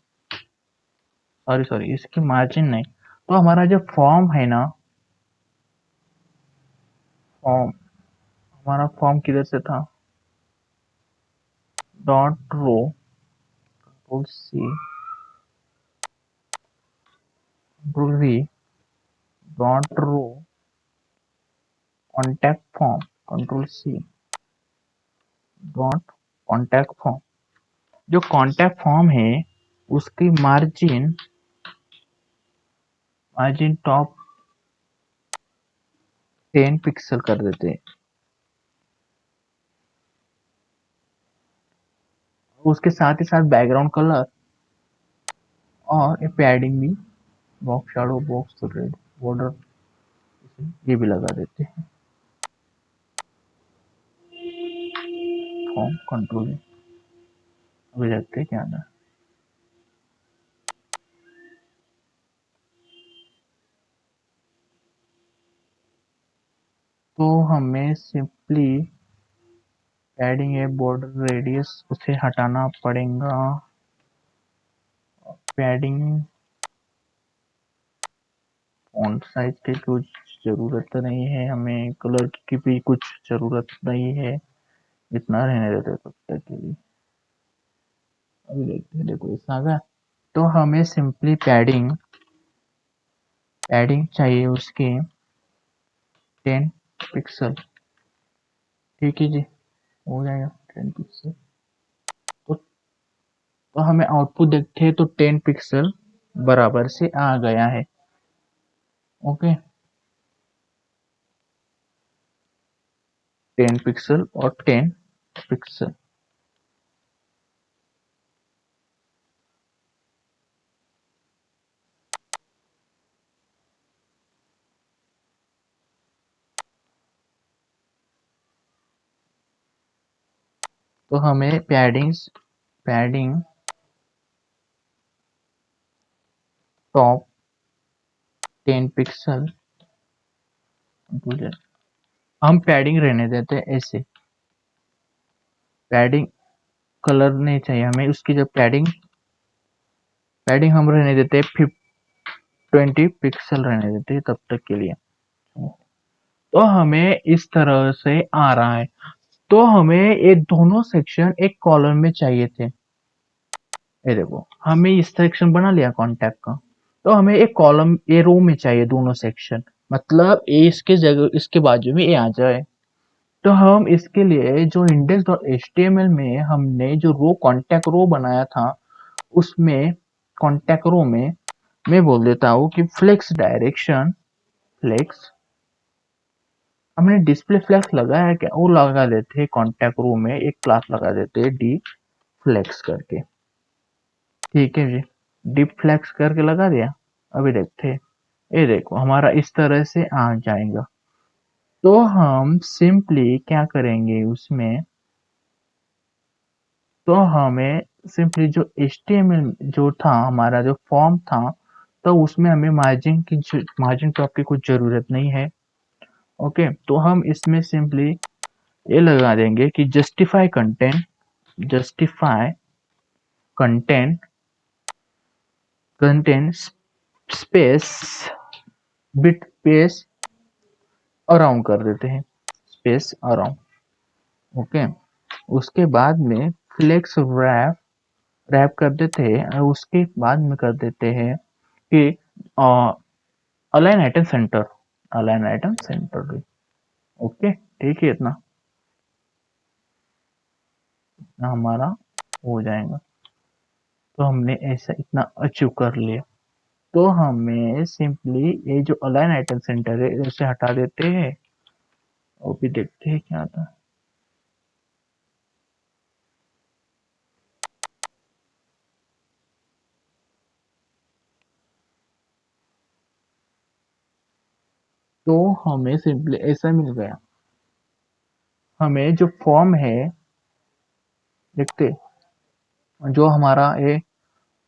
सॉरी इसकी मार्जिन नहीं, तो हमारा जो फॉर्म है ना, फॉर्म हमारा फॉर्म किधर से था, dot row control C control V dot row contact form control C dot contact form. जो कॉन्टैक्ट फॉर्म है उसकी मार्जिन टॉप 10 पिक्सल कर देते हैं। उसके साथ ही साथ बैकग्राउंड कलर और पैडिंग भी, box shadow box red border, ये भी लगा देते हैं। फॉर्म कंट्रोल अभी देखते हैं क्या आता है। तो हमें सिंपली पैडिंग है बॉर्डर रेडियस उसे हटाना पड़ेगा। पैडिंग फॉन्ट साइज की कुछ जरूरत नहीं है, हमें कलर की भी कुछ जरूरत नहीं है, इतना रहने देते तब तक के लिए। अभी देखते हैं, देखो इस आ गया। तो हमें सिंपली पैडिंग चाहिए उसके 10 पिक्सल, ठीक है जी, हो जाएगा 10 पिक्सल। तो हमें आउटपुट देखते हैं तो 10 पिक्सल बराबर से आ गया है। ओके, 10 पिक्सल और 10 पिक्सल। तो हमें पैडिंग टॉप 10 पिक्सल, हम पैडिंग रहने देते हैं ऐसे, पैडिंग कलर नहीं चाहिए हमें उसकी, जब पैडिंग हम रहने देते हैं 20 पिक्सल रहने देते हैं तब तक के लिए। तो हमें इस तरह से आ रहा है। तो हमें ये दोनों सेक्शन एक कॉलम में चाहिए थे। ये देखो हमें इस सेक्शन बना लिया कॉन्टैक्ट का, तो हमें एक कॉलम ए रो में चाहिए दोनों सेक्शन, मतलब ए इसके जगह इसके बाजू में ए आ जाए। तो हम इसके लिए जो index.html में हमने जो रो कॉन्टैक्ट रो बनाया था, उसमें कॉन्टैक्ट रो में मैं बोल देता हूँ कि फ्लेक्स हमने डिस्प्ले फ्लेक्स लगाया क्या, वो लगा देते हैं कॉन्टैक्ट रो में, एक क्लास लगा देते हैं डी फ्लेक्स करके, ठीक है जी, डी फ्लेक्स करके लगा दिया। अभी देखते हैं, ये देखो हमारा इस तरह से आ जाएगा। तो हम सिंपली क्या करेंगे उसमें, तो हमें सिंपली जो HTML जो था हमारा जो फॉर्म था, तो उसमें हमें मार्जिन टॉप की कुछ जरूरत नहीं है। ओके, तो हम इसमें सिंपली ये लगा देंगे कि justify content justify content space bit space around कर देते हैं, स्पेस अराउंड। ओके, उसके बाद में फ्लेक्स रैप कर देते हैं और उसके बाद में कर देते हैं कि align item centre, align item centre भी। ओके, ठीक है, इतना हमारा हो जाएगा। तो हमने ऐसा इतना अचीव कर लिया। तो हमें सिंपली ये जो अलाइन आइटम सेंटर है इसे हटा देते हैं और भी देखते हैं क्या आता है। तो हमें सिंपली ऐसा मिल गया। हमें जो फॉर्म है, देखते, जो हमारा ये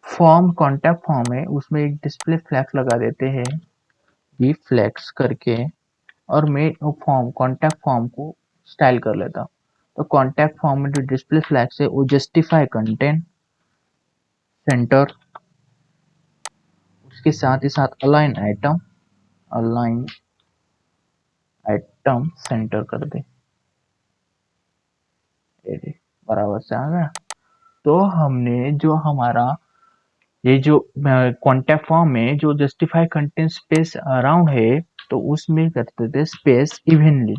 फॉर्म कॉन्टैक्ट फॉर्म है उसमें एक डिस्प्ले फ्लैक्स लगा देते हैं, बी फ्लैक्स करके। और मैं वो फॉर्म कॉन्टैक्ट फॉर्म को स्टाइल कर लेता हूँ। तो कॉन्टैक्ट फॉर्म में जो डिस्प्ले फ्लैक्स है वो जस्टिफाई कंटेंट सेंटर, उसके साथ ही साथ अलाइन आइटम सेंटर कर दे। ये बराबर से आ गया। तो हमने जो हमारा ये जो कॉन्टैक्ट फॉर्म में जो जस्टिफाई कंटेंट स्पेस अराउंड है, तो उसमें करते थे स्पेस इवनली,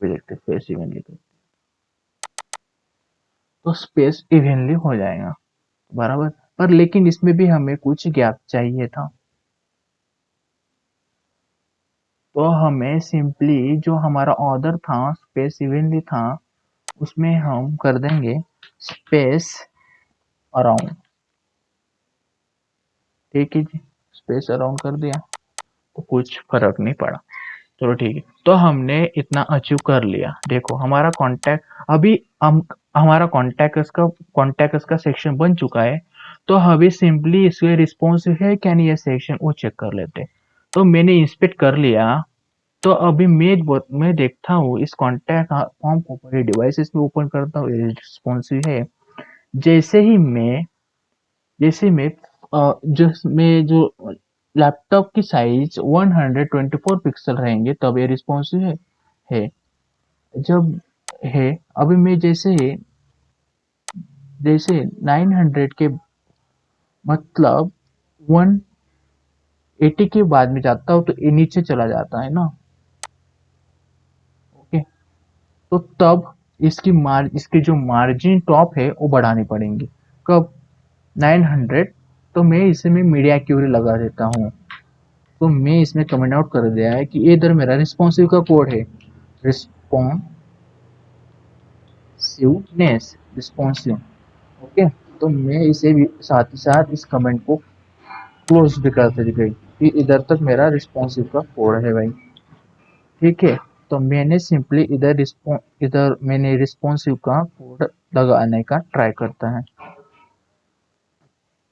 देखते स्पेस इवनली, तो स्पेस इवनली हो जाएगा बराबर। पर लेकिन इसमें भी हमें कुछ गैप चाहिए था। तो हमें सिंपली जो हमारा ऑर्डर था स्पेस इवनली था, उसमें हम कर देंगे स्पेस अराउंड। ठीक है जी, स्पेस अराउंड कर दिया तो कुछ फर्क नहीं पड़ा। चलो ठीक है, तो हमने इतना अचीव कर लिया। देखो हमारा कॉन्टैक्ट अभी हम हमारा कॉन्टैक्ट्स का सेक्शन बन चुका है। तो अभी सिंपली इसके रिस्पॉन्सिव है क्या नहीं ये सेक्शन, वो चेक कर लेते हैं। तो मैंने इंस्पेक्ट कर लिया। तो अभी मैं देखता हूँ इस कॉन्टैक्ट फॉर्म को डिवाइसेस में ओपन करता हूँ, रिस्पॉन्सिव है। जैसे ही मैं जैसे मैं जिसमें जो लैपटॉप की साइज 124 पिक्सल रहेंगे तब ये रिस्पॉन्सिव है। जब है, अभी मैं जैसे 900 के मतलब 180 के बाद में जाता हूँ तो ये नीचे चला जाता है ना। ओके, तो तब इसकी जो मार्जिन टॉप है वो बढ़ानी पड़ेंगी। कब? 900। तो मैं मीडिया क्यूरी लगा देता हूँ। तो मैं इसमें कमेंट आउट कर दिया है कि इधर मेरा रिस्पॉन्सिव का कोड है, रिस्पॉन्सिव। ओके, तो मैं इसे भी साथ ही साथ इस कमेंट को क्लोज भी कर दी गई कि इधर तक मेरा रिस्पॉन्सिव का कोड है भाई। ठीक है, तो मैंने सिंपली इधर मैंने रिस्पॉन्सिव का कोड लगाने का ट्राई करता है।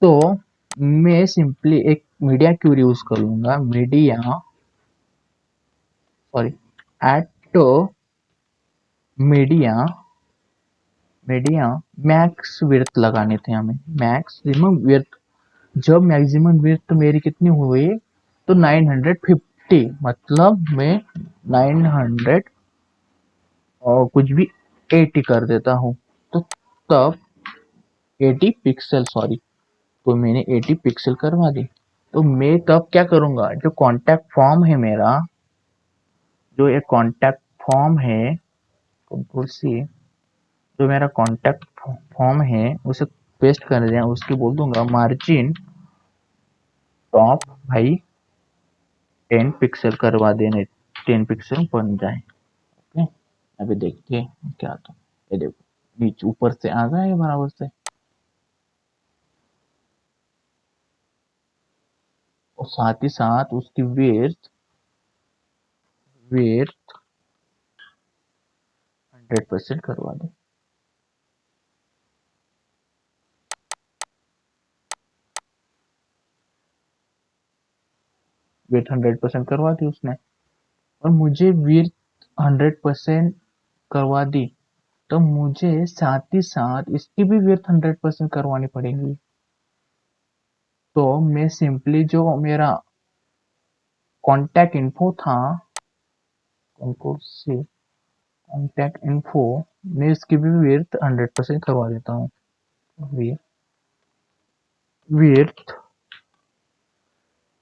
तो मैं सिंपली एक मीडिया क्यूरी यूज कर लूंगा, सॉरी एटो मीडिया मीडिया मैक्स विड्थ लगाने थे हमें, मैक्सिमम विड्थ। जब मैक्सिमम विड्थ मेरी कितनी हुई, तो 950, मतलब मैं 900 और कुछ भी 80 कर देता हूँ। तो तब 80 पिक्सल, सॉरी, तो मैंने 80 पिक्सल करवा दी। तो मैं तब क्या करूंगा, जो कॉन्टैक्ट फॉर्म है मेरा, जो एक कॉन्टैक्ट फॉर्म है, कंट्रोल सी, जो मेरा कॉन्टैक्ट फॉर्म है उसे पेस्ट कर दिया, उसकी बोल दूंगा मार्जिन टॉप भाई 10 पिक्सल करवा देने, 10 पिक्सल बन जाए। ओके, अभी देखते हैं क्या आता है। ये देखो नीचे ऊपर से आ गया है बराबर से। और साथ ही साथ उसकी वेट 100% करवा दे। वेट 100% करवा दी उसने। और मुझे विड्थ 100% करवा दी, तो मुझे साथ ही साथ इसकी भी विड्थ 100% करवानी पड़ेगी। तो मैं सिंपली जो मेरा कॉन्टैक्ट इन्फो था, कंट्रोल से कॉन्टैक्ट इन्फो, मैं इसकी भी विड्थ 100% करवा देता हूँ। विड्थ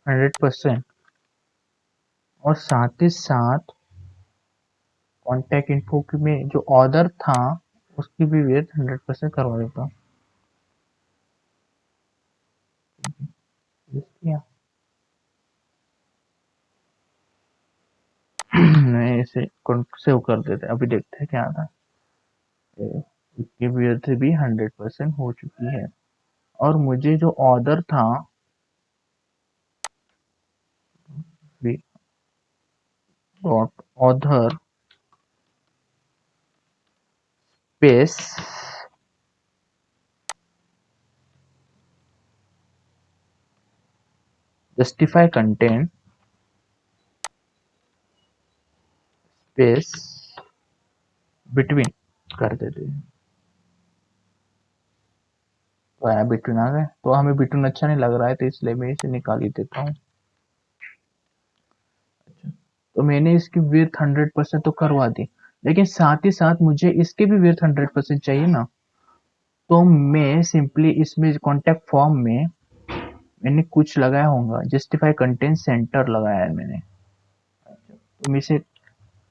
100% और साथ ही साथ कॉन्टैक्ट इन्फो में जो ऑर्डर था उसकी भी विड्थ 100% करवा देता हूँ। मैं इसे सेव कर देते, अभी देखते हैं क्या आता है। इसकी विड्थ भी 100% हो चुकी है। और मुझे जो ऑर्डर था, dot order space justify content space between कर देते हैं। तो आया बिटवीन आ गए, तो हमें बिटवीन अच्छा नहीं लग रहा है, तो इसलिए मैं इसे निकाल ही देता हूँ। तो मैंने इसकी विड्थ 100% तो करवा दी, लेकिन साथ ही साथ मुझे इसके भी विड्थ 100% चाहिए ना। तो मैं सिंपली इसमें कॉन्टेक्ट फॉर्म में मैंने कुछ लगाया होगा, जस्टिफाई कंटेंट सेंटर लगाया है मैंने। तो मैं इसे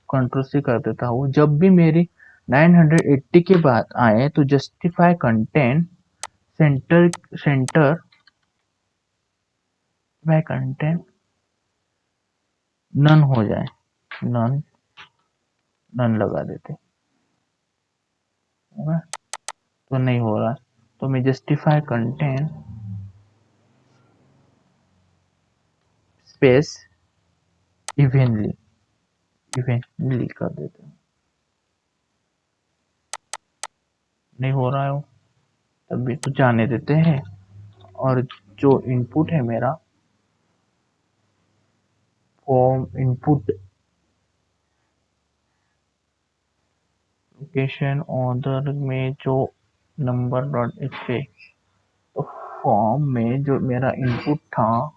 कंट्रोल से कर देता हूँ। जब भी मेरी 980 के बाद आए तो justify content center center by content none हो जाए, नन नन लगा देते। तो नहीं हो रहा, तो मैं जस्टिफाई कंटेंट स्पेस इवेंटली इवेंटली कर देते हैं। नहीं हो रहा है वो, तभी तो जाने देते हैं। और जो इनपुट है मेरा फॉर्म इनपुट लोकेशन ऑर्डर में जो नंबर डॉट एच, तो फॉर्म में जो मेरा इनपुट था,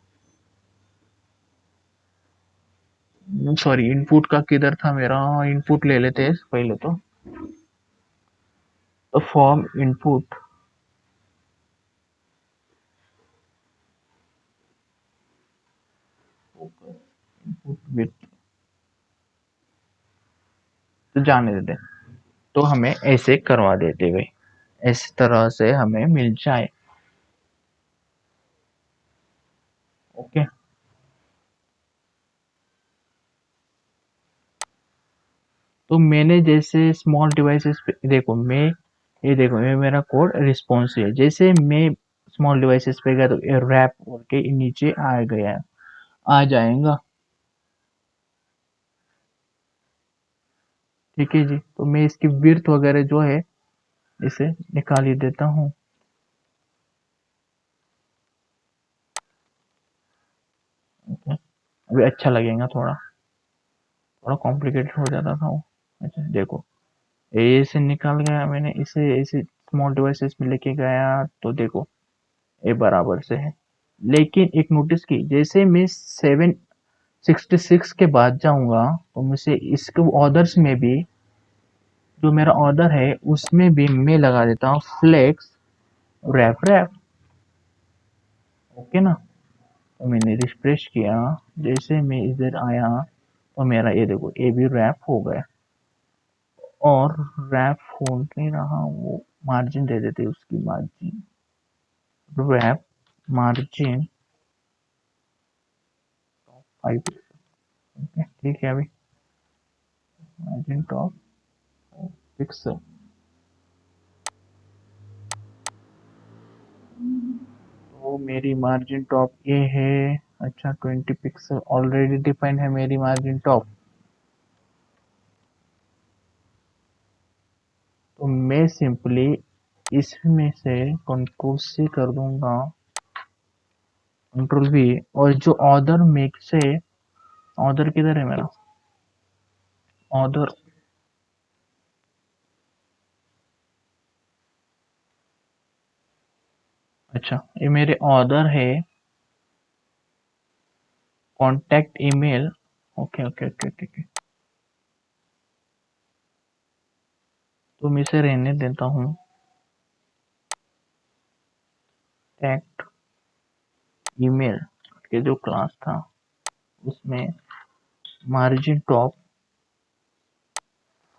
सॉरी इनपुट का किधर था मेरा, इनपुट ले लेते हैं पहले तो फॉर्म इनपुट विथ, तो जाने देते, तो हमें ऐसे करवा देते भाई, इस तरह से हमें मिल जाए। ओके, तो मैंने जैसे स्मॉल डिवाइसेस पे देखो, मैं ये देखो ये मेरा कोड रिस्पॉन्स है, जैसे मैं स्मॉल डिवाइसेस पे गया तो ये रैप करके नीचे आ गया, आ जाएगा। ठीक है जी, तो मैं इसकी विड्थ वगैरह जो है इसे निकाल ही देता हूँ। अभी अच्छा लगेगा, थोड़ा थोड़ा कॉम्प्लिकेटेड हो जाता था वो। अच्छा देखो, ए से निकाल गया, मैंने इसे ऐसे स्मॉल डिवाइसेस में लेके गया, तो देखो ए बराबर से है। लेकिन एक नोटिस की, जैसे मैं 766 के बाद जाऊंगा तो मुझे इसके ऑर्डर्स में भी, जो मेरा ऑर्डर है उसमें भी मैं लगा देता हूँ फ्लेक्स रैप रैप। ओके ना, तो मैंने रिफ्रेश किया, जैसे मैं इधर आया तो मेरा ये देखो ये भी रैप हो गया। और रैप हो नहीं रहा, वो मार्जिन दे देते उसकी मार्जिन, रैप मार्जिन 5। ठीक है, अभी मार्जिन टॉप पिक्सल, तो मेरी मार्जिन टॉप ये है। अच्छा 20 पिक्सल ऑलरेडी डिफाइन है मेरी मार्जिन टॉप। तो मैं सिंपली इसमें से कंट्रोल सी कर दूंगा, कंट्रोल वी, और जो ऑर्डर मेक से, ऑर्डर किधर है मेरा, ऑर्डर, अच्छा ये मेरे ऑर्डर है, contact email, okay okay okay okay okay. तो मैं इसे रहने देता हूँ, टैक्ट ईमेल के जो क्लास था उसमें मार्जिन टॉप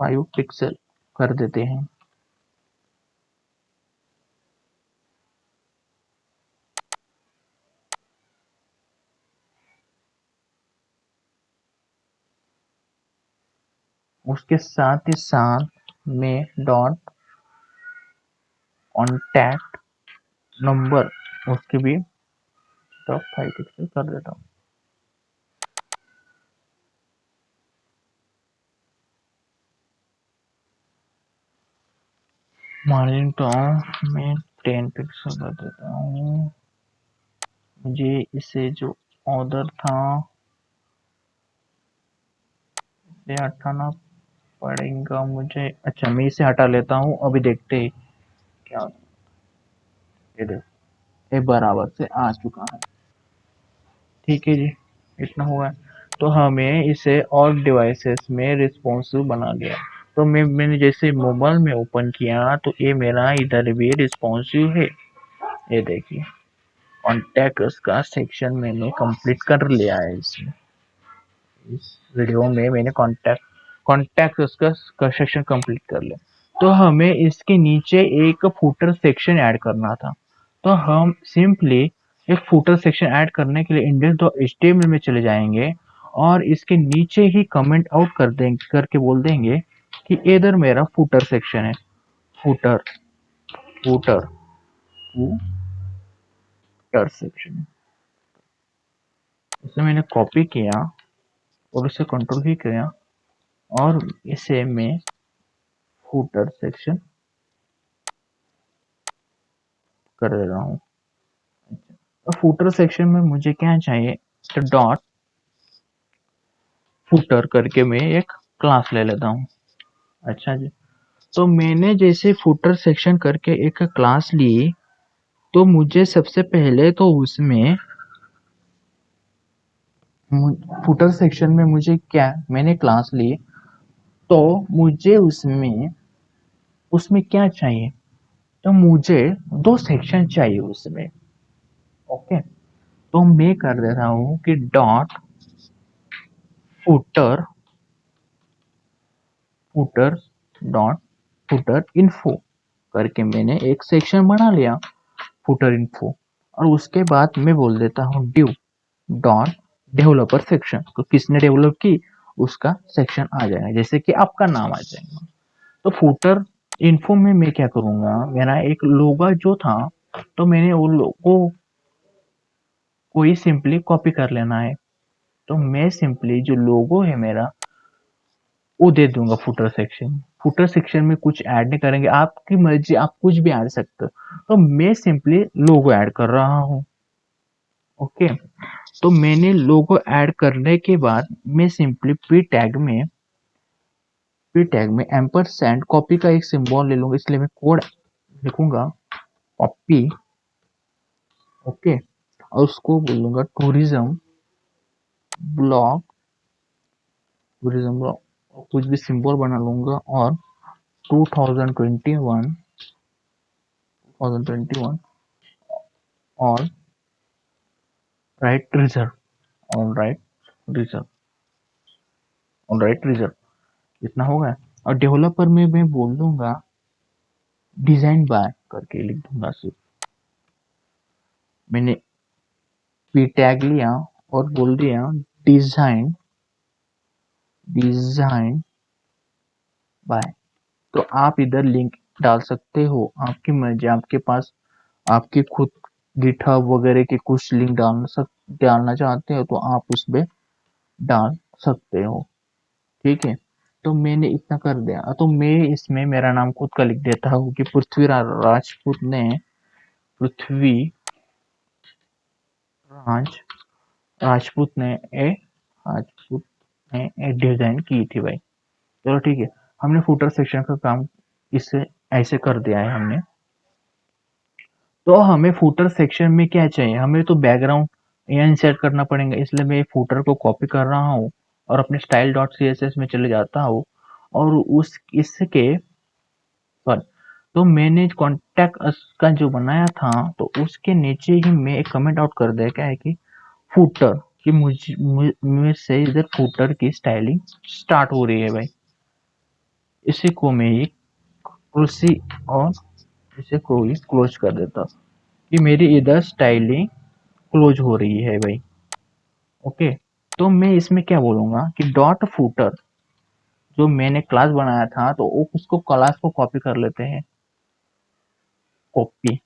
5 पिक्सल कर देते हैं। उसके साथ ही साथ में डॉट कॉन्टैक्ट नंबर उसके भी टॉप 5 पिक्सल कर देता हूँ। मार्जिन टॉप में 10 पिक्सल कर देता हूँ। मुझे इसे जो ऑर्डर था इसे हटाना पड़ेगा मुझे। अच्छा मैं इसे हटा लेता हूँ, अभी देखते हैं क्या। ये देखो ये बराबर से आ चुका है, ठीक है जी, इतना हुआ है। तो हमें इसे और डिवाइसेस में रिस्पॉन्सिव बना दिया। तो मैंने जैसे मोबाइल में ओपन किया तो ये मेरा इधर भी रिस्पॉन्सिव है। ये देखिए कॉन्टैक्ट्स का सेक्शन मैंने कंप्लीट कर लिया है। इसमें इस वीडियो में मैंने कॉन्टैक्ट्स का सेक्शन कंप्लीट कर लिया। तो हमें इसके नीचे एक फुटर सेक्शन ऐड करना था। तो हम सिंपली एक फुटर सेक्शन ऐड करने के लिए index.html में चले जाएंगे और इसके नीचे ही कमेंट आउट कर देंगे, करके बोल देंगे कि इधर मेरा फुटर सेक्शन है। फुटर फुटर फुटर सेक्शन, इसे मैंने कॉपी किया और इसे कंट्रोल भी किया और इसे मैं फुटर सेक्शन कर दे रहा हूँ। तो फुटर सेक्शन में मुझे क्या चाहिए, तो डॉट फुटर करके मैं एक क्लास ले लेता हूँ। अच्छा जी, तो मैंने जैसे फुटर सेक्शन करके एक क्लास ली, तो मुझे सबसे पहले तो उसमें फुटर सेक्शन में मुझे क्या, मैंने क्लास ली तो मुझे उसमें उसमें क्या चाहिए, तो मुझे दो सेक्शन चाहिए उसमें। ओके, तो मैं कर दे रहा हूँ कि dot footer footer dot footer info करके मैंने एक सेक्शन बना लिया, फुटर इन्फो। और उसके बाद मैं बोल देता हूँ ड्यू डॉट डेवलपर सेक्शन, तो किसने डेवलप की उसका सेक्शन आ जाएगा, जैसे कि आपका नाम आ जाएगा। तो फुटर इन्फो में मैं क्या करूंगा, मेरा एक लोगो जो था, तो मैंने वो लोगो को ही सिंपली कॉपी कर लेना है। तो मैं सिंपली जो लोगो है मेरा वो दे दूंगा फुटर सेक्शन। फुटर सेक्शन में कुछ ऐड नहीं करेंगे, आपकी मर्जी, आप कुछ भी ऐड सकते हो। तो मैं सिंपली लोगो ऐड कर रहा हूँ। ओके, तो मैंने लोगो ऐड करने के बाद मैं सिंपली पी टैग में एम्परसैंड कॉपी का एक सिंबल ले लूंगा, इसलिए मैं कोड लिखूंगा कॉपी। ओके, और उसको बोलूंगा ब्लॉक टूरिज्म ब्लॉक, कुछ भी सिंबल बना लूंगा और 2021 और right reserve on right reserve, इतना होगा। और डेवलपर में मैं बोल दूंगा डिजाइन बाय करके लिख दूंगा सिर्फ। मैंने पी टैग लिया और बोल दिया डिजाइन डिजाइन बाय। तो आप इधर लिंक डाल सकते हो, आपकी मर्जी, आपके पास आपके खुद गिटहब वगैरह के कुछ लिंक डालना चाहते हो तो आप उसमें डाल सकते हो, ठीक है। तो मैंने इतना कर दिया, तो मैं इसमें मेरा नाम खुद का लिख देता हूँ कि पृथ्वी राज राजपूत ने ए राजपूत ने ए डिजाइन की थी भाई। चलो ठीक है, हमने फुटर सेक्शन का काम इससे ऐसे कर दिया है हमने। तो हमें फुटर सेक्शन में क्या चाहिए, हमें तो बैकग्राउंड यहाँ इंसर्ट करना पड़ेगा, इसलिए मैं फुटर को कॉपी कर रहा हूँ और अपने style dot C S S में चले जाता हूँ और उस इसके पर तो मैंने कॉन्टैक्ट अस का जो बनाया था तो उसके नीचे ही मैं एक कमेंट आउट कर दिया, क्या है कि फुटर कि मुझ से इधर फुटर की स्टाइलिंग स्टार्ट हो रही है भाई। इसी को मैं एक कुर्सी और इसे कोई क्लोज कर देता कि मेरी इधर स्टाइलिंग क्लोज हो रही है भाई। ओके, तो मैं इसमें क्या बोलूंगा कि डॉट फुटर जो मैंने क्लास बनाया था तो उसको क्लास को कॉपी कर लेते हैं, कॉपी।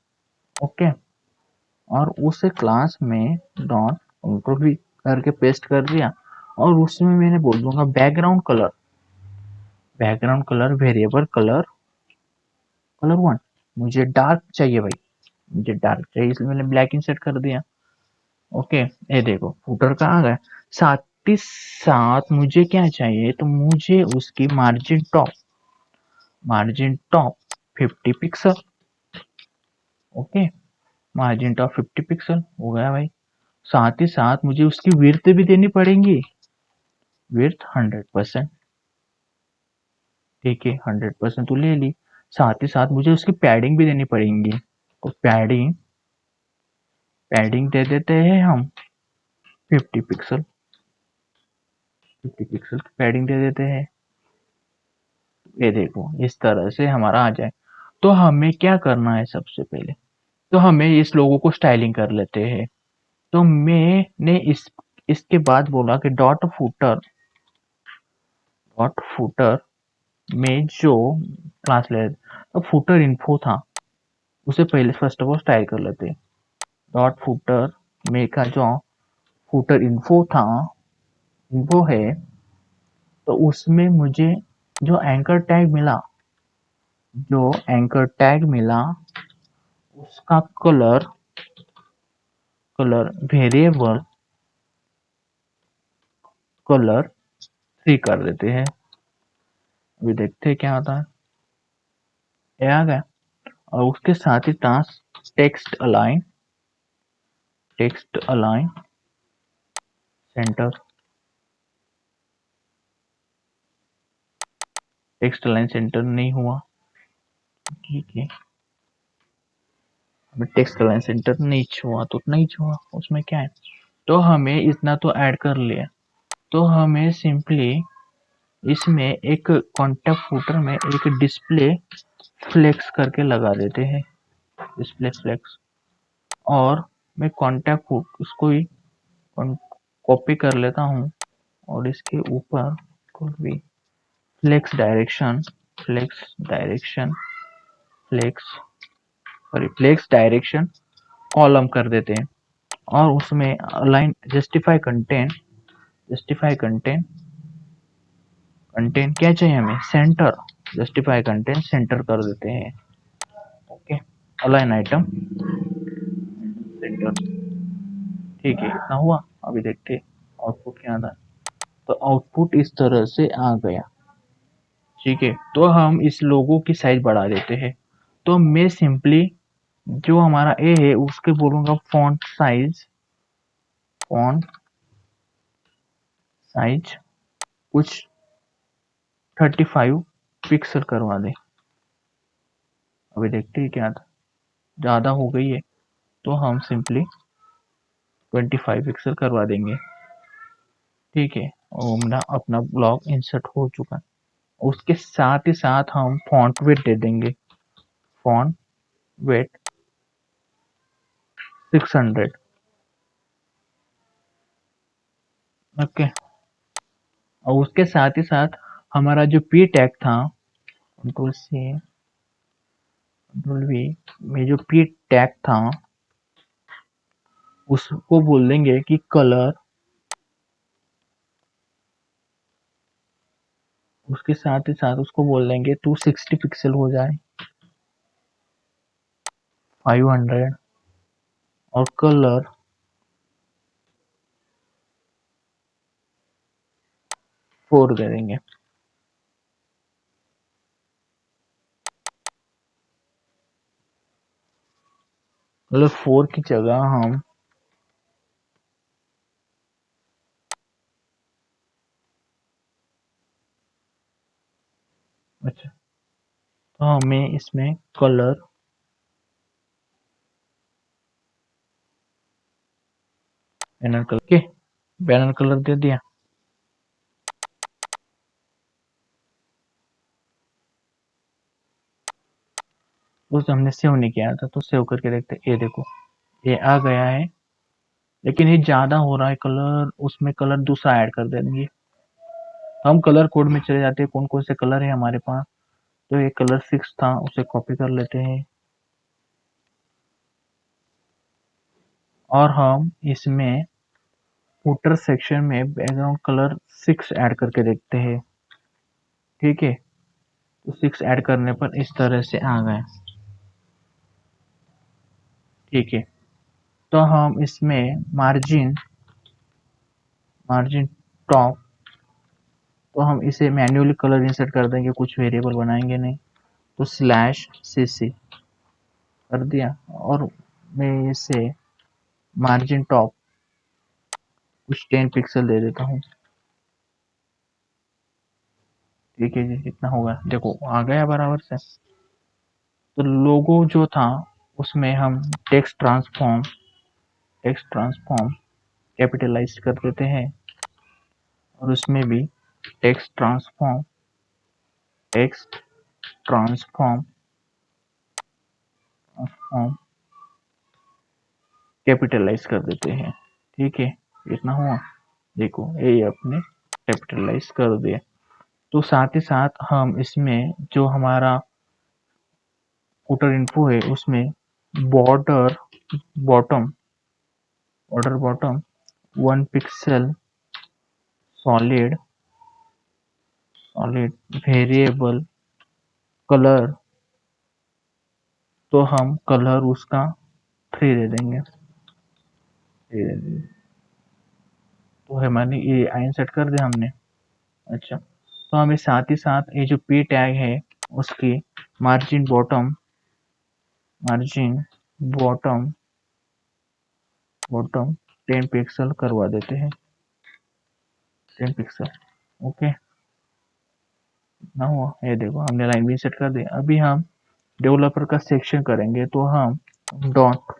ओके, और उस क्लास में डॉट कंट्रोल भी करके पेस्ट कर दिया और उसमें मैंने बोल दूंगा background colour, background colour variable colour, colour one मुझे डार्क चाहिए भाई, मुझे डार्क चाहिए इसलिए मैंने ब्लैक इंसर्ट कर दिया। ओके, ये देखो फुटर का आ गया। साथ ही साथ मुझे क्या चाहिए, तो मुझे उसकी margin top 50 pixel. Okay, margin top 50 pixel हो गया भाई। साथ ही साथ मुझे उसकी विड्थ भी देनी पड़ेगी, विड्थ 100%। ठीक है, 100% तो ले ली। साथ ही साथ मुझे उसकी पैडिंग भी देनी पड़ेगी, तो पैडिंग पैडिंग दे देते हैं हम 50 पिक्सल, 50 पिक्सल की पैडिंग दे देते हैं। ये देखो इस तरह से हमारा आ जाए। तो हमें क्या करना है, सबसे पहले तो हमें इस लोगों को स्टाइलिंग कर लेते हैं। तो मैंने इसके बाद बोला कि डॉट फुटर में जो क्लास ले, तो फुटर इन्फो था उसे पहले फर्स्ट ऑफ ऑल स्टाइल कर लेते हैं। डॉट फुटर में का जो फुटर इन्फो था, इन्फो है, तो उसमें मुझे जो एंकर टैग मिला, जो एंकर टैग मिला उसका कलर वेरिएबल कलर 3 कर देते हैं। अभी देखते हैं क्या होता है, ये आ गया। और उसके साथ ही task text align centre, text align centre नहीं हुआ। ठीक है, हमें टेक्स्ट अलाइन सेंटर नहीं छुआ तो नहीं छुआ, उसमें क्या है। तो हमें इतना तो ऐड कर लिया, तो हमें सिंपली इसमें एक कॉन्टेक्ट फुटर में एक डिस्प्ले फ्लेक्स करके लगा देते हैं, डिस्प्ले फ्लेक्स। और मैं कॉन्टेक्ट फुट उसको ही कॉपी कर लेता हूँ और इसके ऊपर कोई भी flex flex flex direction column कर देते हैं। और उसमें अलाइन जस्टिफाई कंटेंट कंटेंट क्या चाहिए हमें, सेंटर, जस्टिफाई कंटेंट सेंटर कर देते हैं। Okay, align item centre. ठीक है, इतना हुआ। अभी देखते हैं आउटपुट क्या आता है। तो आउटपुट इस तरह से आ गया। ठीक है, तो हम इस लोगो की साइज बढ़ा देते हैं। तो मैं सिंपली जो हमारा ए है उसके बोलूंगा फॉन्ट साइज कुछ 35 पिक्सल करवा दे। अभी देखते हैं क्या था, ज्यादा हो गई है तो हम सिंपली 25 पिक्सल करवा देंगे। ठीक है, और मेरा अपना ब्लॉग इंसर्ट हो चुका है। उसके साथ ही साथ हम फॉन्ट वेट दे देंगे, फॉन्ट वेट 600। ओके, और उसके साथ ही साथ हमारा जो पी टैग था, कंट्रोल सी कंट्रोल वी में जो पी टैग था उसको बोल देंगे कि कलर, उसके साथ ही साथ उसको बोल देंगे 260 पिक्सल हो जाए, 500, और कलर 4 दे देंगे। कलर 4 की जगह हम अच्छा, तो हमें इसमें कलर बैनर कलर के बैनर कलर दे दिया। उस हमने सेव नहीं किया था, तो सेव करके देखते। ये देखो, ये आ गया है, लेकिन ये ज्यादा हो रहा है कलर, उसमें कलर दूसरा ऐड कर देंगे। हम कलर कोड में चले जाते हैं, कौन कौन से कलर है हमारे पास। तो ये कलर 6 था, उसे कॉपी कर लेते हैं और हम इसमें फुटर सेक्शन में बैकग्राउंड कलर 6 ऐड करके देखते हैं। ठीक है, तो 6 ऐड करने पर इस तरह से आ गए। ठीक है, तो हम इसमें मार्जिन मार्जिन टॉप, तो हम इसे मैन्युअली कलर इंसर्ट कर देंगे, कुछ वेरिएबल बनाएंगे नहीं। तो स्लैश cc कर दिया और मैं इसे मार्जिन टॉप कुछ 10 पिक्सल दे देता हूँ। ठीक है जी, इतना होगा, देखो आ गया बराबर से। तो लोगो जो था उसमें हम टेक्स्ट ट्रांसफॉर्म कैपिटलाइज कर देते हैं और उसमें भी टेक्स्ट ट्रांसफॉर्म कैपिटलाइज कर देते हैं। ठीक है, इतना हुआ। देखो ये अपने कैपिटलाइज कर दिए। तो साथ ही साथ हम इसमें जो हमारा फुटर इन्फो है उसमें border bottom 1 pixel solid variable colour, तो हम कलर उसका 3 दे देंगे। तो हमारी ये आइन सेट कर दिया हमने। अच्छा, तो हमें साथ ही साथ ये जो पी टैग है उसकी मार्जिन बॉटम 10 पिक्सल करवा देते हैं, 10 पिक्सल। ओके, ना हुआ। ये देखो हमने लाइन भी सेट कर दी। अभी हम डेवलपर का सेक्शन करेंगे, तो हम डॉट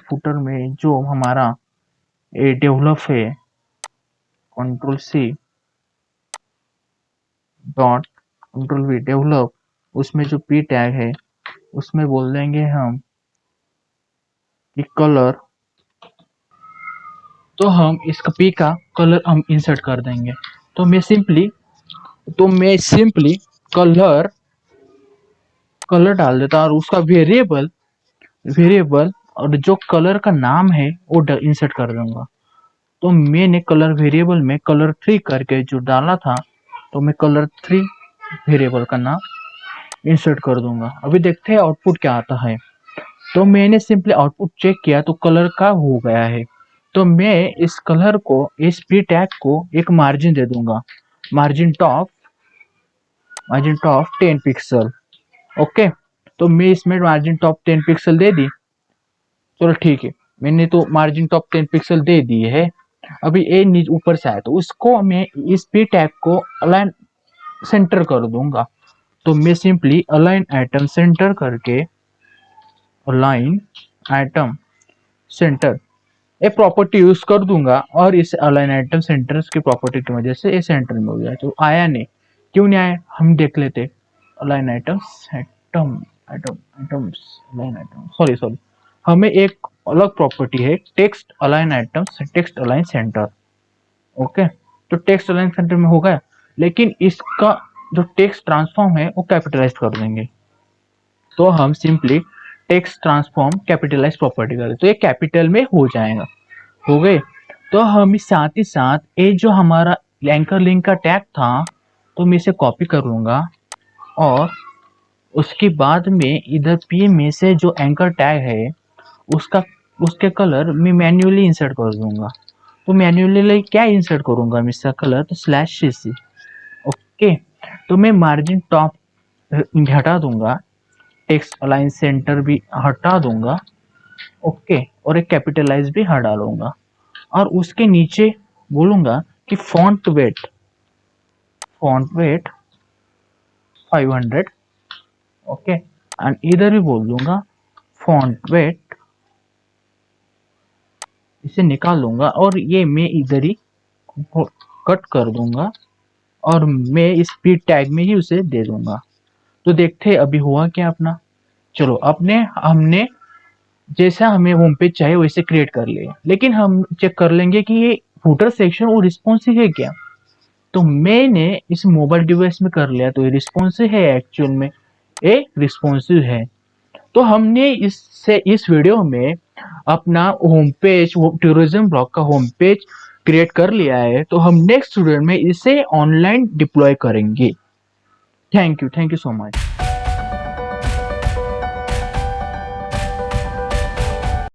फुटर में जो हमारा ये डेवलप है, कंट्रोल वी डेवलप, उसमें जो पी टैग है उसमें बोल देंगे हम कि कलर, तो हम इसका पी का कलर हम इंसर्ट कर देंगे। तो मैं सिंपली कलर डाल देता और उसका वेरिएबल और जो कलर का नाम है वो इंसर्ट कर दूंगा। तो मैंने कलर वेरिएबल में कलर 3 करके जो डाला था, तो मैं कलर 3 वेरिएबल का नाम इंसर्ट कर दूंगा। अभी देखते हैं आउटपुट क्या आता है। तो मैंने सिंपली आउटपुट चेक किया तो कलर का हो गया है। तो मैं इस कलर को, इस पी टैग को एक मार्जिन दे दूंगा, मार्जिन टॉप 10 पिक्सल। ओके, तो मैं इसमें मार्जिन टॉप 10 पिक्सल दे दी। चलो ठीक है, मैंने तो मार्जिन टॉप 10 पिक्सल दे दी है। अभी ए ऊपर से आया तो उसको मैं इस पी टैग को अलाइन सेंटर कर दूंगा। तो मैं सिंपली अलाइन आइटम सेंटर करके अलाइन आइटम सेंटर ये प्रॉपर्टी यूज कर दूंगा और इस अलाइन आइटम सेंटर्स की प्रॉपर्टी की वजह से ये सेंटर में हो गया। तो आया नहीं, क्यों नहीं आया हम देख लेते। Align items align item sorry हमें एक अलग प्रॉपर्टी है, text align items text align centre. Okay, तो टेक्स्ट अलाइन सेंटर में हो गया, लेकिन इसका जो टेक्स्ट ट्रांसफॉर्म है वो कैपिटलाइज कर देंगे। तो हम simply text transform capitalize property करें तो ये कैपिटल में हो जाएगा। हो गए। तो हम साथ ही साथ ये जो हमारा एंकर लिंक का टैग था, तो मैं इसे कॉपी कर लूंगा और उसके बाद में इधर पी में से जो एंकर टैग है उसके कलर मैं मैन्युअली इंसर्ट कर दूंगा। तो मैन्युअली क्या इंसर्ट करूंगा मैं इसका कलर, तो /cc। ओके, तो मैं मार्जिन टॉप हटा दूंगा टेक्स्ट अलाइन सेंटर भी हटा दूंगा, ओके, और एक कैपिटलाइज भी हटा दूंगा और उसके नीचे बोलूंगा कि फॉन्ट वेट 500, ओके, एंड इधर भी बोल दूंगा फॉन्ट वेट, इसे निकाल लूंगा और ये मैं इधर ही कट कर दूंगा और मैं इस स्पीड टैग में ही उसे दे दूंगा। तो देखते हैं अभी हुआ क्या अपना। चलो अपने हमने जैसा हमें होम पेज चाहिए वैसे क्रिएट कर लिया, लेकिन हम चेक कर लेंगे कि ये फुटर सेक्शन वो रिस्पॉन्सिव है क्या। तो मैंने इस मोबाइल डिवाइस में कर लिया तो ये रिस्पॉन्सिव है, एक्चुअल में ये रिस्पॉन्सिव है। तो हमने इससे इस वीडियो में अपना होम पेज, टूरिज्म ब्लॉग का होम पेज क्रिएट कर लिया है। तो हम नेक्स्ट वीडियो में इसे ऑनलाइन डिप्लॉय करेंगे। Thank you so much.